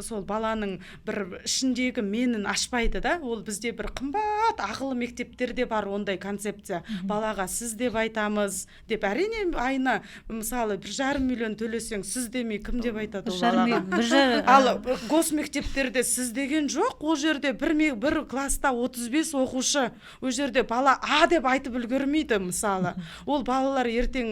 сол баланың бір ішіндегі менін ашпайды да. Ол бізде бір қымбат ақылы мектептерде бар ондай концепция. Балаға сіз деп айтамыз деп. Әрине айына мысалы 1,5 миллион төлесең сіз демей кім деп айтады ол балаға. Ал гос мектептерде сіз деген жоқ. Ол жерде бір класста 35 оқушы. Ол жерде бала А деп айтып үлгермейді мысалы. Ол балалар ертең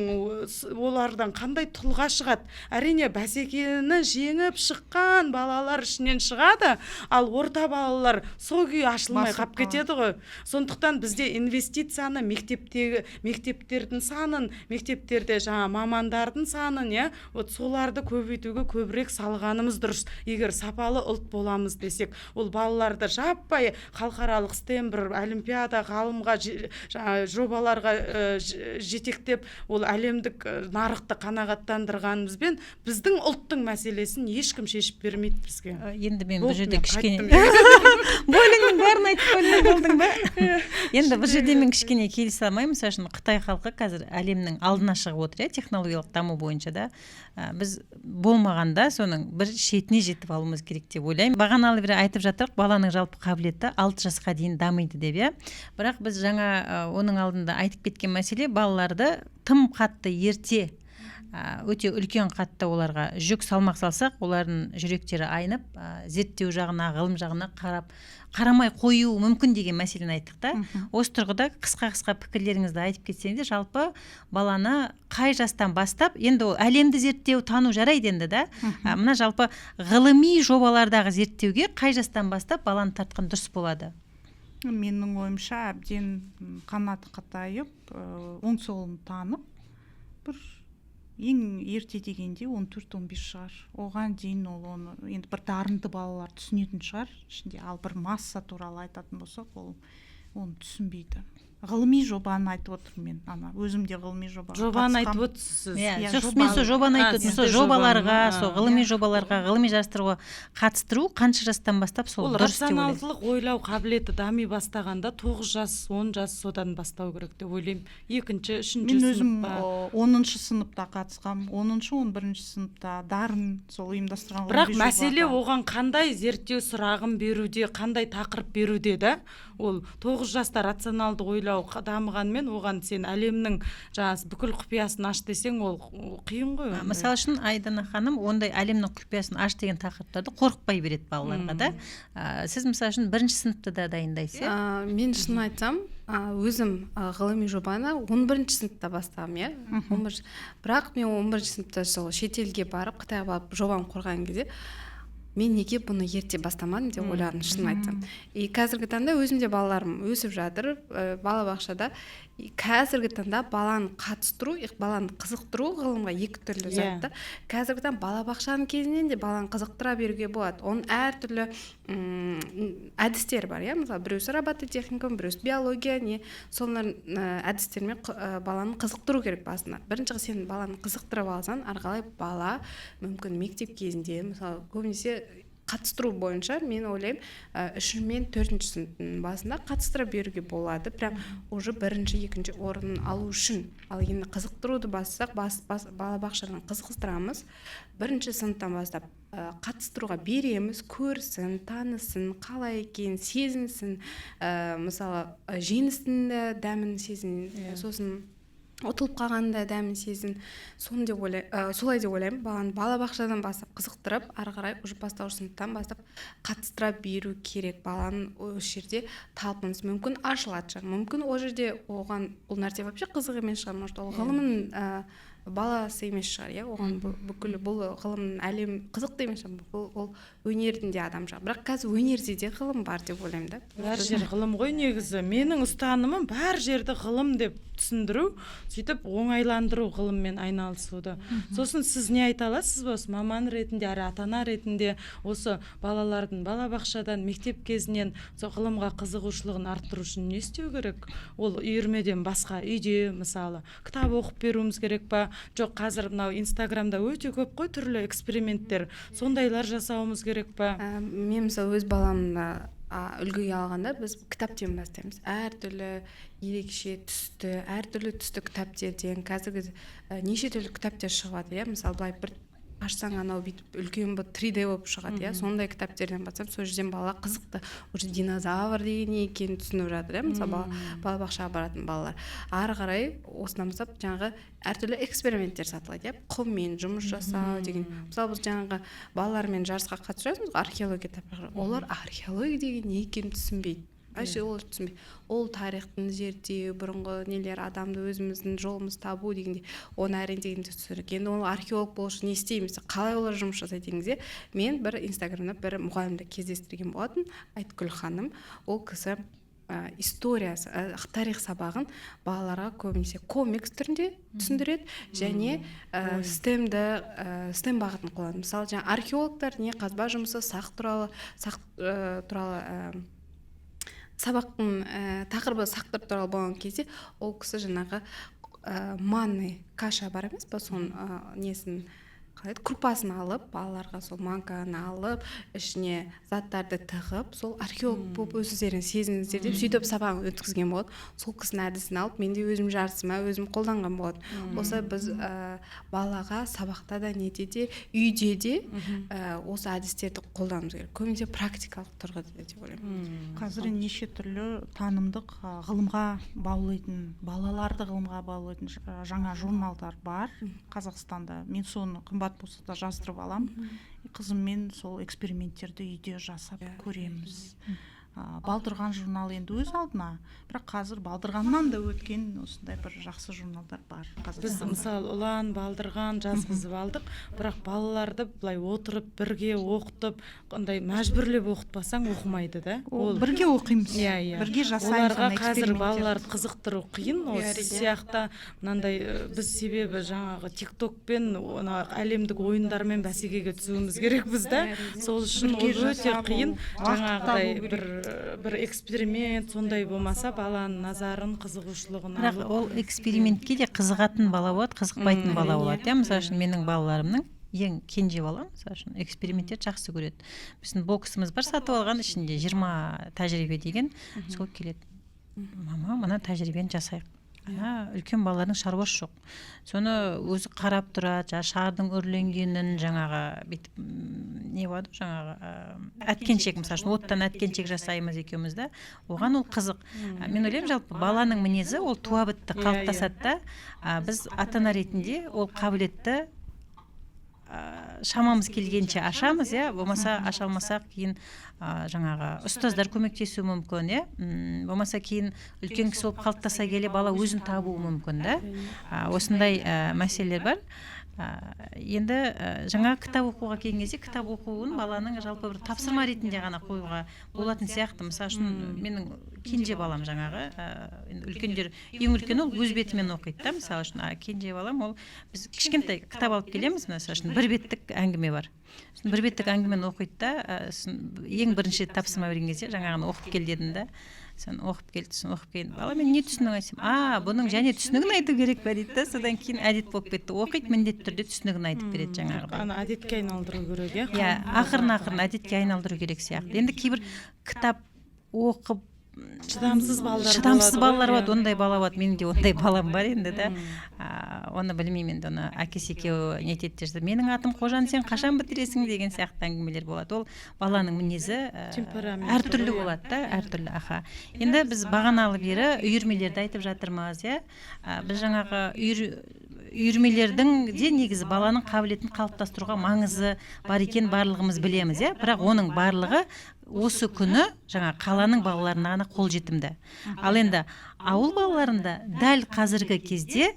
олардан қандай тұлға шығады. Әрине бәсекені жеңіп шыққан балалар ішінен шығады, ал орта балалар сол күйі ашылмай қап кетеді ғой. Сондықтан бізде инвестицияны мектептердің санын, мектептерде жаңа мамандардың санын, соларды көбейтуге көбірек салғанымыз дұрыс. Егер сапалы ұлт боламыз десек, ол балаларды жаппай халықаралық STEM бір олимпиада, ғалымға жобаларға жетектеп, ол әлемдік нарықты қанағаттандырғанымызбен біздің ұлттың мәселесін ешкім шешіп бермейді бізге. Енді мен бұл жерде кішкене бөліңнің бәрін айтып болдың ба? Енді бұл жерде мен кішкене келісе алмаймын. Мысалы үшін Қытай халқы қазір әлемнің алдына шығып отыр, технологиялық даму бойынша да. Біз болмағанда соның бір шетіне жетіп алуымыз керек деп ойлаймын. Бағаналы бері айтып жатырық, баланың жалпы қабілеті 6 жасқа дейін дамиды деп, бірақ біз жаңа оның алдында айтып кеткен мәселе, балаларды тым қатты ерте, өте үлкен қатты оларға жүк салмақ салсақ, олардың жүректері айнып, зерттеу жағына, ғылым жағына қарамай қою мүмкін деген мәселені айттық та. Осы тұрғыда қысқа пікірлеріңізді айтып кетсеңіз, жалпы баланы қай жастан бастап, енді ол әлемді зерттеу, тану жарайды енді да. Мына жалпы ғылыми жобалардағы зерттеуге қай жастан бастап баланы тартқан дұрыс болады? Менің ойымша әбден қанаты қатайып, оң солын танып, бір ең ерте дегенде 14-15 шығар. Оған дейін ол оны енді бір дарынды балалар түсінетін шығар ішінде, ал бір масса туралы айтатын болсақ, ол оны түсінбейді. Ғылыми жобаны айтып отырмын мен, өзім де ғылыми жобаны айтып отырсыз. Мен сол жобаны айтып отырмын, сол жобаларға, сол ғылыми жобаларға, ғылыми жарыстыруға қатыстыру қанша жастан бастап сол дұрыс деп ойлаймын. Ол рационалдылық ойлау қабілеті дами бастағанда 9 жас, 10 жас содан бастау керек деп ойлаймын. 2-ші, 3-ші сыныпта. Мен өзім 10-ші сыныпта қатысқам, 10-ші, 11-ші сыныпта дарын сол ұйымдастырған. Бірақ мәселе оған қандай зерттеу сұрағын беруде, қандай тақырып беруде да. Ол 9 жаста рационалды ойлау дамығанмен оған сен әлемнің жаңағы бүкіл құпиясын аш десең, ол қиын ғой. Мысалы үшін Айдана ханым ондай әлемнің құпиясын аш деген тақырыптарды қорықпай береді балаларға да. Сіз мысалы үшін 1-ші сыныпта да дайындайсыз? Мен шын айтсам, өзім ғылыми жобаны 11-ші сыныпта бастағам, бірақ мен 11-ші сыныпта сол шетелге барып, Қытайға барып жобам құрған кезде мен неге бұны ерте бастамадым деп ойладым, шын айтсам. Қазіргі таңда өзімде балаларым өсіп жатыр, балабақшада. Қазіргі таңда баланы қатыстыру, баланы қызықтыру ғылымға екі түрлі затты. Қазіргі таңда балабақшаның кезінен де баланы қызықтыра беруге болады. Оның әртүрлі әдістер бар, мысалы біреусі робототехника, біреусі биология, солар әдістермен баланы қызықтыру керек басында. Бірінші сен баланы қызықтырып алсаң, арқалай бала мүмкін мектеп кезінде, мысалы көбінесе қатыстыру бойынша мен ойлаймын 3-ші мен 4-ші сыныптың басында қатыстыра беруге болады, бірақ уже 1-ші, 2-ші орын алу үшін. Ал енді қызықтыруды бастасақ, балабақшадан қызықтырамыз, 1-ші сыныптан бастап қатыстыруға береміз, көрсін, танысын, қалай екен, сезінсін, мысалы жеңістің дәмін сезін, сосын ұтылып қалғанда дәмін сезін, солай деп ойлаймын. Баланы балабақшадан бастап қызықтырып, ары қарай уже бастауыш сыныптан бастап қатыстыра беру керек. Баланың осы жерде талпыныс мүмкін ашылады шығар, мүмкін ол жерде оған бұл нәрсе вообще қызық емес шығар, может ол ғылымның баласы емес шығар, иә, оған бүкіл бұл ғылымның әлем қызықты емес шығар, ол өнердің де адам шығар. Бірақ қазір өнерде де ғылым бар деп ойлаймын да. Бәр жер ғылым ғой негізі. Менің ұстанымым бәр жерді ғылым деп түсіндіру, сөйтіп оңайландыру ғылыммен айналысуды. Сосын сіз не айта аласыз ба, маман ретінде, әрі ата-ана ретінде осы балалардың балабақшадан, мектеп кезінен сол ғылымға қызығушылығын арттыру үшін не істеу керек? Ол үйірмеден басқа үйде, мысалы, кітап оқып беруіміз керек па? Жоқ, қазір мынау Инстаграмда өте көп қой түрлі эксперименттер. Сондайлар жасауымыз керек па? Мен мысалы өз баламды үлгіге алғанда біз кітаптен бастаймыз. Әртүрлі ерекше түсті, әртүрлі түсті кітаптерден қазіргі неше түрлі кітаптар шығады, иә. Мысалы былай бір ашсаң анау бүйтіп үлкен бір 3D болып шығады, иә. Сондай кітаптерден бастап, сол жерден бала қызықты. Уже динозавр деген не екенін түсініп жатыр, иә. Мысалы балабақшаға баратын балалар. Ары қарай осыдан бастап жаңағы әртүрлі эксперименттер сатылады, иә. Құммен жұмыс жасау деген. Мысалы біз жаңағы балалармен жарысқа қатысып жатырмыз, археология тақырыбы. Олар археология деген не екенін түсінбейді. Олар түсінбейді. Ол тарихтың зерттеу, бұрынғы нелер, адамды өзіміздің жолымыз табу дегенде, оны әрең дегенде түсінік. Енді ол археолог болу үшін не істейміз, қалай олар жұмыс жасайды дегенде, мен бір Инстаграмда бір мұғалімді кездестірген болатын, Айткүл ханым. Ол кісі историясы, тарих сабағын балаларға көбінесе комикс түрінде түсіндіреді, және STEM бағытын қолданады. Мысалы, жаңа археологтар не қазба жұмысы, сақ туралы сабақтың тақырыбы сақтар туралы болған кезде, ол кісі жаңағы манный каша бар емес па, соның несін крупасын алып, балаларға сол манканы алып, ішіне заттарды тығып, сол археолог болып өздерін сезініңіздер деп сөйтіп сабағын өткізген болады. Сол кісінің әдісін алып, мен де өзім жарысыма өзім қолданған болады. Осы біз балаға сабақта да неде де, үйде де осы әдістерді қолдануымыз керек. Көбінесе практикалық тұрғыда деп ойлаймын. Қазір неше түрлі танымдық ғылымға баулайтын, балаларды ғылымға баулайтын жаңа журналдар бар Қазақстанда. Мен соны қымбат болса да жаздырып алам. Қызыммен сол эксперименттерді үйде жасап көреміз. Балдырған журнал енді өз алдына, бірақ қазір балдырғаннан да өткен осындай бір жақсы журналдар бар. Біз мысалы ұлан, балдырған жазғызып алдық, бірақ балаларды былай отырып бірге оқытып, қандай мәжбүрлеп оқытпасаң оқымайды да. Ол бірге оқимыз, бірге жасаймыз. Оларға қазір балаларды қызықтыру қиын, осы сияқты мынандай біз себебі жаңағы TikTok-пен әлемдік ойындармен бәсекеге түсуіміз керекпіз да. Сол үшін ол өте қиын. Жаңағыдай бір эксперимент сондай болмаса баланың назарын, қызығушылығын алып. Бірақ ол экспериментке де қызығатын бала болады, қызықпайтын бала болады. Мысалы үшін менің балаларымның ең кенже балам, мысалы үшін эксперименттерді жақсы көреді. Біздің боксымыз бар, сатып алған, ішінде 20 тәжірибе деген. Сол келеді. Мама, мына тәжірибені жасайық. Үлкен балалардың шаруасы жоқ. Соны өзі қарап тұрады, шардың үрленгенін, жаңағы бүйтіп не болады, жаңағы әткеншек, мысалы, оттан әткеншек жасаймыз екеуміз да. Оған ол қызық. Мен ойлаймын, жалпы баланың мінезі ол туа бітті қалыптасады да. Біз ата-ана ретінде ол қабілетті шамамыз келгенше ашамыз, болмаса аша алмасақ кейін жаңағы ұстаздар көмектесуі мүмкін, болмаса кейін үлкен кісі болып қалыптаса келе бала өзін табуы мүмкін да. Осындай мәселелер бар. Енді жаңа кітап оқуға келген кезде кітап оқуын баланың жалпы бір тапсырма ретінде ғана қоюға болатын сияқты. Мысалы үшін менің кенже балам жаңағы, үлкендер, ең үлкені ол өз бетімен оқиды да. Мысалы үшін кенже балам, ол біз кішкентай кітап алып келеміз, мысалы үшін бір беттік әңгіме бар. Бір беттік әңгімені оқиды да, ең бірінші тапсырма берген кезде жаңағыны оқып кел дедім да. Сен оқып келдісің, оқып келдің. Бала, мен не түсінігін айтсам, бұның және түсінігін айту керек па дейді да. Содан кейін әдет болып кетті. Оқиды, міндетті түрде түсінігін айтып береді жаңағыдай. Ана әдетке айналдыру керек, ақырын әдетке айналдыру керек сияқты. Енді кейбір кітап оқып шыдамсыз балдар шыдамсыз балалар ғой, болады, ондай бала болады. Менің де ондай балам бар енді да. Оны білмеймін енді, оны әкесі екеуі не етеді десе, менің атым Қожан, сен қашан бітіресің деген сияқты әңгімелер болады. Ол баланың мінезі Темпераменті әртүрлі ғой, болады да, әртүрлі. Аха. Енді біз бағаналы бері үйірмелерді айтып жатырмыз, иә. Біз жаңағы үйірмелердің де негізі баланың қабілетін қалыптастыруға маңызы бар екен барлығымыз білеміз, иә. Бірақ оның барлығы осы күні жаңа қаланың балаларына ғана қолжетімді. Ал енді ауыл балаларында дәл қазіргі кезде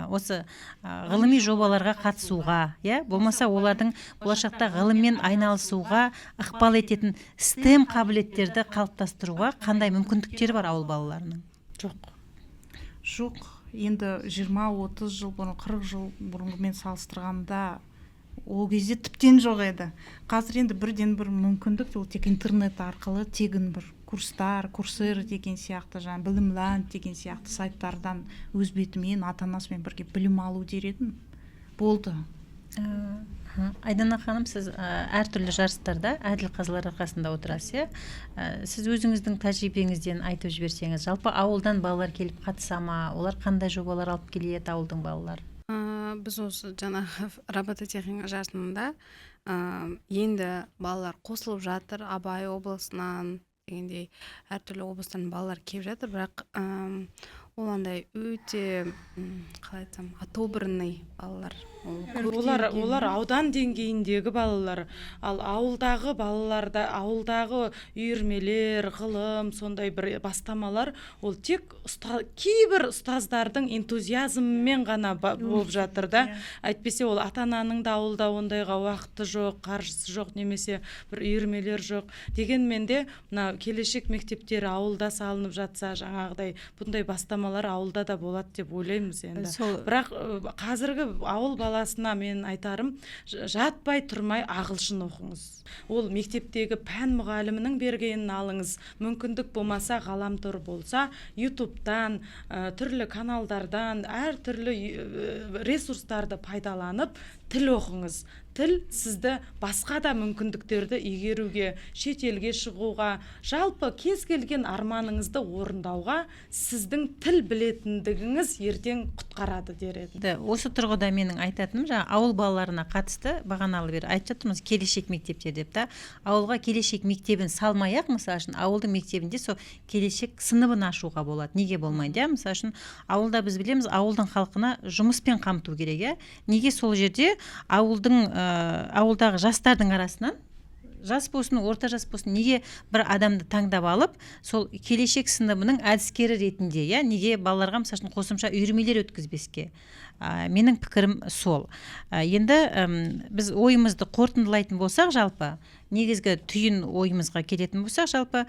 осы ғылыми жобаларға қатысуға, иә, болмаса олардың болашақта ғылыммен айналысуға ықпал ететін STEM қабілеттерді қалыптастыруға қандай мүмкіндіктері бар ауыл балаларының? Жоқ, енді 20-30 жыл бұрын, 40 жыл бұрынғымен салыстырғанда ол кезде тіптен жоқ еді. Қазір енді бірден бір мүмкіндік, ол тек интернет арқылы тегін бір курстар, Курсера деген сияқты, жаңа Білімланд деген сияқты сайттардан өз бетімен ата-анасымен бірге білім алу деретін болды. Айдана ханым, сіз әртүрлі жарыстарда әділ қазылар арқасында отырасыз, иә? Сіз өзіңіздің тәжірибеңізден айтып жіберсеңіз, жалпы ауылдан балалар келіп қатыса ма? Олар қандай жобалар алып келеді ауылдың балалары? Біз осы жаңағы робототехника жарысында енді балалар қосылып жатыр, Абай облысынан дегендей әртүрлі облыстан балалар келіп жатыр, бірақ ол андай өте, қалай айтсам, отобранный балалар. Олар аудан деңгейіндегі балалар, ал ауылдағы балаларда, ауылдағы үйірмелер, ғылым, сондай бір бастамалар, ол тек кейбір ұстаздардың энтузиазмымен ғана болып жатыр да. Әйтпесе ол ата-ананың да ауылда ондайға уақыты жоқ, қаржысы жоқ, немесе бір үйірмелер жоқ. Дегенмен де мына келешек мектептері ауылда салынып жатса, жаңағыдай бұндай бастамалар ауылда да болады деп ойлаймыз енді. Бірақ қазіргі ауыл баласына мен айтарым, жатпай тұрмай ағылшын оқыңыз. Ол мектептегі пән мұғалімінің бергенін алыңыз. Мүмкіндік болмаса, ғаламтор болса, ютубтан, түрлі каналдардан, әртүрлі ресурстарды пайдаланып тіл оқыңыз. Тіл сізді басқа да мүмкіндіктерді игеруге, шетелге шығуға, жалпы кез келген арманыңызды орындауға сіздің тіл білетіндігіңіз ертең құтқарады дер едім. Осы тұрғыда менің айтатыным, жаңа ауыл балаларына қатысты бағаналы бері айтып жатырмыз, келешек мектептер деп та. Ауылға келешек мектебін салмай-ақ, мысалы үшін ауылдың мектебінде сол келешек сыныбын ашуға болады. Неге болмайды, иә? Мысалы үшін ауылда біз білеміз, ауылдың халқына жұмыспен қамту керек, иә? Неге сол жерде ауылдағы жастардың арасынан, жас болсын, орта жас болсын, неге бір адамды таңдап алып, сол келешек сыныбының әдіскері ретінде, иә, неге балаларға мысалы үшін қосымша үйірмелер өткізбеске? Менің пікірім сол. Енді біз ойымызды қорытындылайтын болсақ, жалпы негізгі түйін ойымызға келетін болсақ, жалпы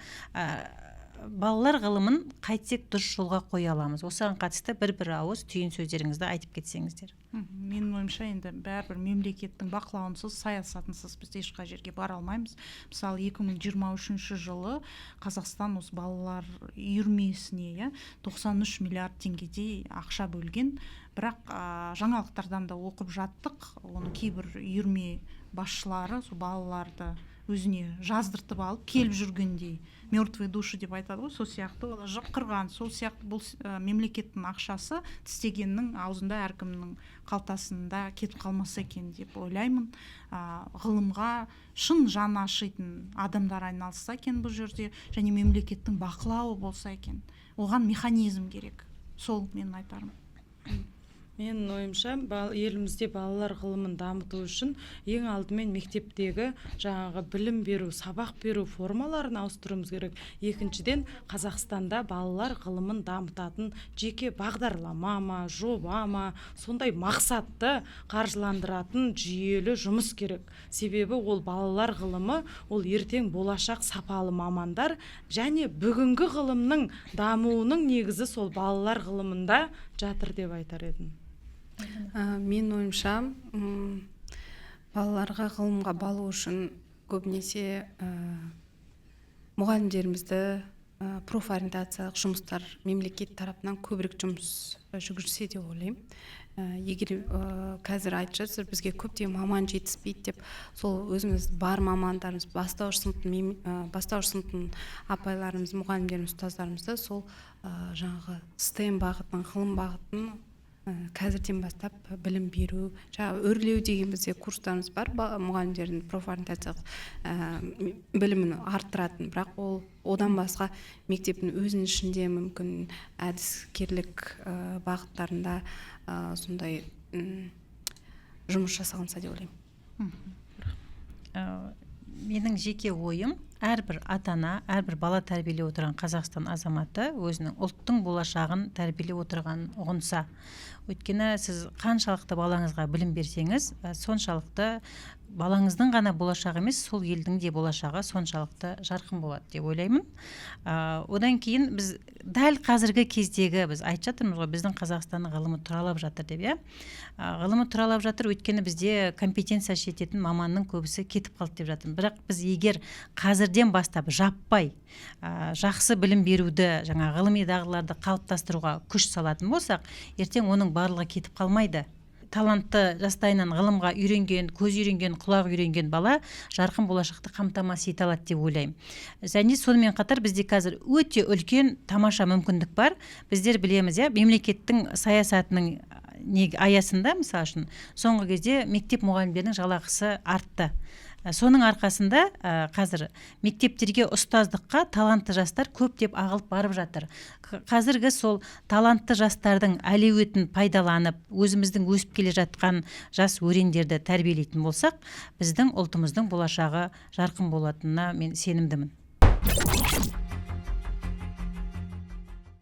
балалар ғылымын қайтсек дұрыс жолға қоя аламыз. Осыған қатысты бір ауыз түйін сөздеріңізді айтып кетсеңіздер. Менің ойымша енді бәрібір мемлекеттің бақылауынсыз, саясатынсыз біз ешқай жерге бара алмаймыз. Мысалы 2023 жылы Қазақстан осы балалар үйірмесіне 93 миллиард теңгедей ақша бөлген. Бірақ жаңалықтардан да оқып жаттық, оны кейбір үйірме басшылары сол балаларды өзіне жаздыртып алып келіп жүргендей, мертвые души деп айтады ғой, сол сияқты қырған, сол сияқты бұл мемлекеттің ақшасы тістегеннің аузында, әркімнің қалтасында кетіп қалмаса екен деп ойлаймын. Ғылымға шын жаны ашитын адамдар айналысса екен бұл жерде, және мемлекеттің бақылауы болса екен. Оған механизм керек. Сол менің айтарым. Менің ойымша, елімізде балалар ғылымын дамыту үшін ең алдымен мектептегі жаңағы білім беру, сабақ беру формаларын ауыстыруымыз керек. Екіншіден, Қазақстанда балалар ғылымын дамытатын жеке бағдарлама ма, жоба ма, сондай мақсатты қаржыландыратын жүйелі жұмыс керек. Себебі ол балалар ғылымы, ол ертең болашақ сапалы мамандар, және бүгінгі ғылымның дамуының негізі сол балалар ғылымында жатыр деп айтар едім. Мен ойымша, балаларға ғылымға балу үшін көбінесе мұғалімдерімізді профориентациялық жұмыстар мемлекет тарапынан көбірек жұмыс жүргізсе деп ойлаймын. Егер қазір айтып жатыр бізге көптеген маман жетіспейді деп, сол өзіміз бар мамандарымыз, бастауыш сыныптың апайларымыз, мұғалімдеріміз, ұстаздарымызды сол жаңағы STEM бағытын, ғылым бағытын қазірден бастап білім беру, жаңағы өрлеу деген бізде курстарымыз бар, мұғалімдердің профориентациялық білімін арттыратын, бірақ ол одан басқа мектептің өзінің ішінде мүмкін әдіскерлік бағыттарында сондай жұмыс жасалынса деп ойлаймын. Менің жеке ойым, әрбір ата-ана, әрбір бала тәрбиелеп отырған Қазақстан азаматы өзінің ұлттың болашағын тәрбиелеп отырған ұғынса. Өйткені сіз қаншалықты балаңызға білім берсеңіз, соншалықты балаңыздың ғана болашағы емес, сол елдің де болашағы соншалықты жарқын болады деп ойлаймын. Одан кейін біз дәл қазіргі кездегі, біз айтып жатырмыз ғой, біздің Қазақстанның ғылымы тұралап жатыр деп, ғылымы тұралап жатыр, өйткені бізде компетенция шететін маманның көбісі кетіп қалды деп жатырмыз. Бірақ біз егер қазірден бастап жаппай жақсы білім беруді, жаңа ғылыми дағдыларды қалыптастыруға күш салатын болсақ, ертең оның барлығы кетіп қалмайды. Талантты жастайынан ғылымға үйренген, көз үйренген, құлақ үйренген бала жарқын болашақты қамтамасыз ете алады деп ойлаймын. Және сонымен қатар бізде қазір өте үлкен тамаша мүмкіндік бар. Біздер білеміз, мемлекеттің саясатының аясында, мысалы үшін, соңғы кезде мектеп мұғалімдерінің жалақысы артты. Соның арқасында қазір мектептерге ұстаздыққа талантты жастар көптеп ағылып барып жатыр. Қазіргі сол талантты жастардың әлеуетін пайдаланып, өзіміздің өсіп келе жатқан жас өрендерді тәрбиелейтін болсақ, біздің ұлтымыздың болашағы жарқын болатынына мен сенімдімін.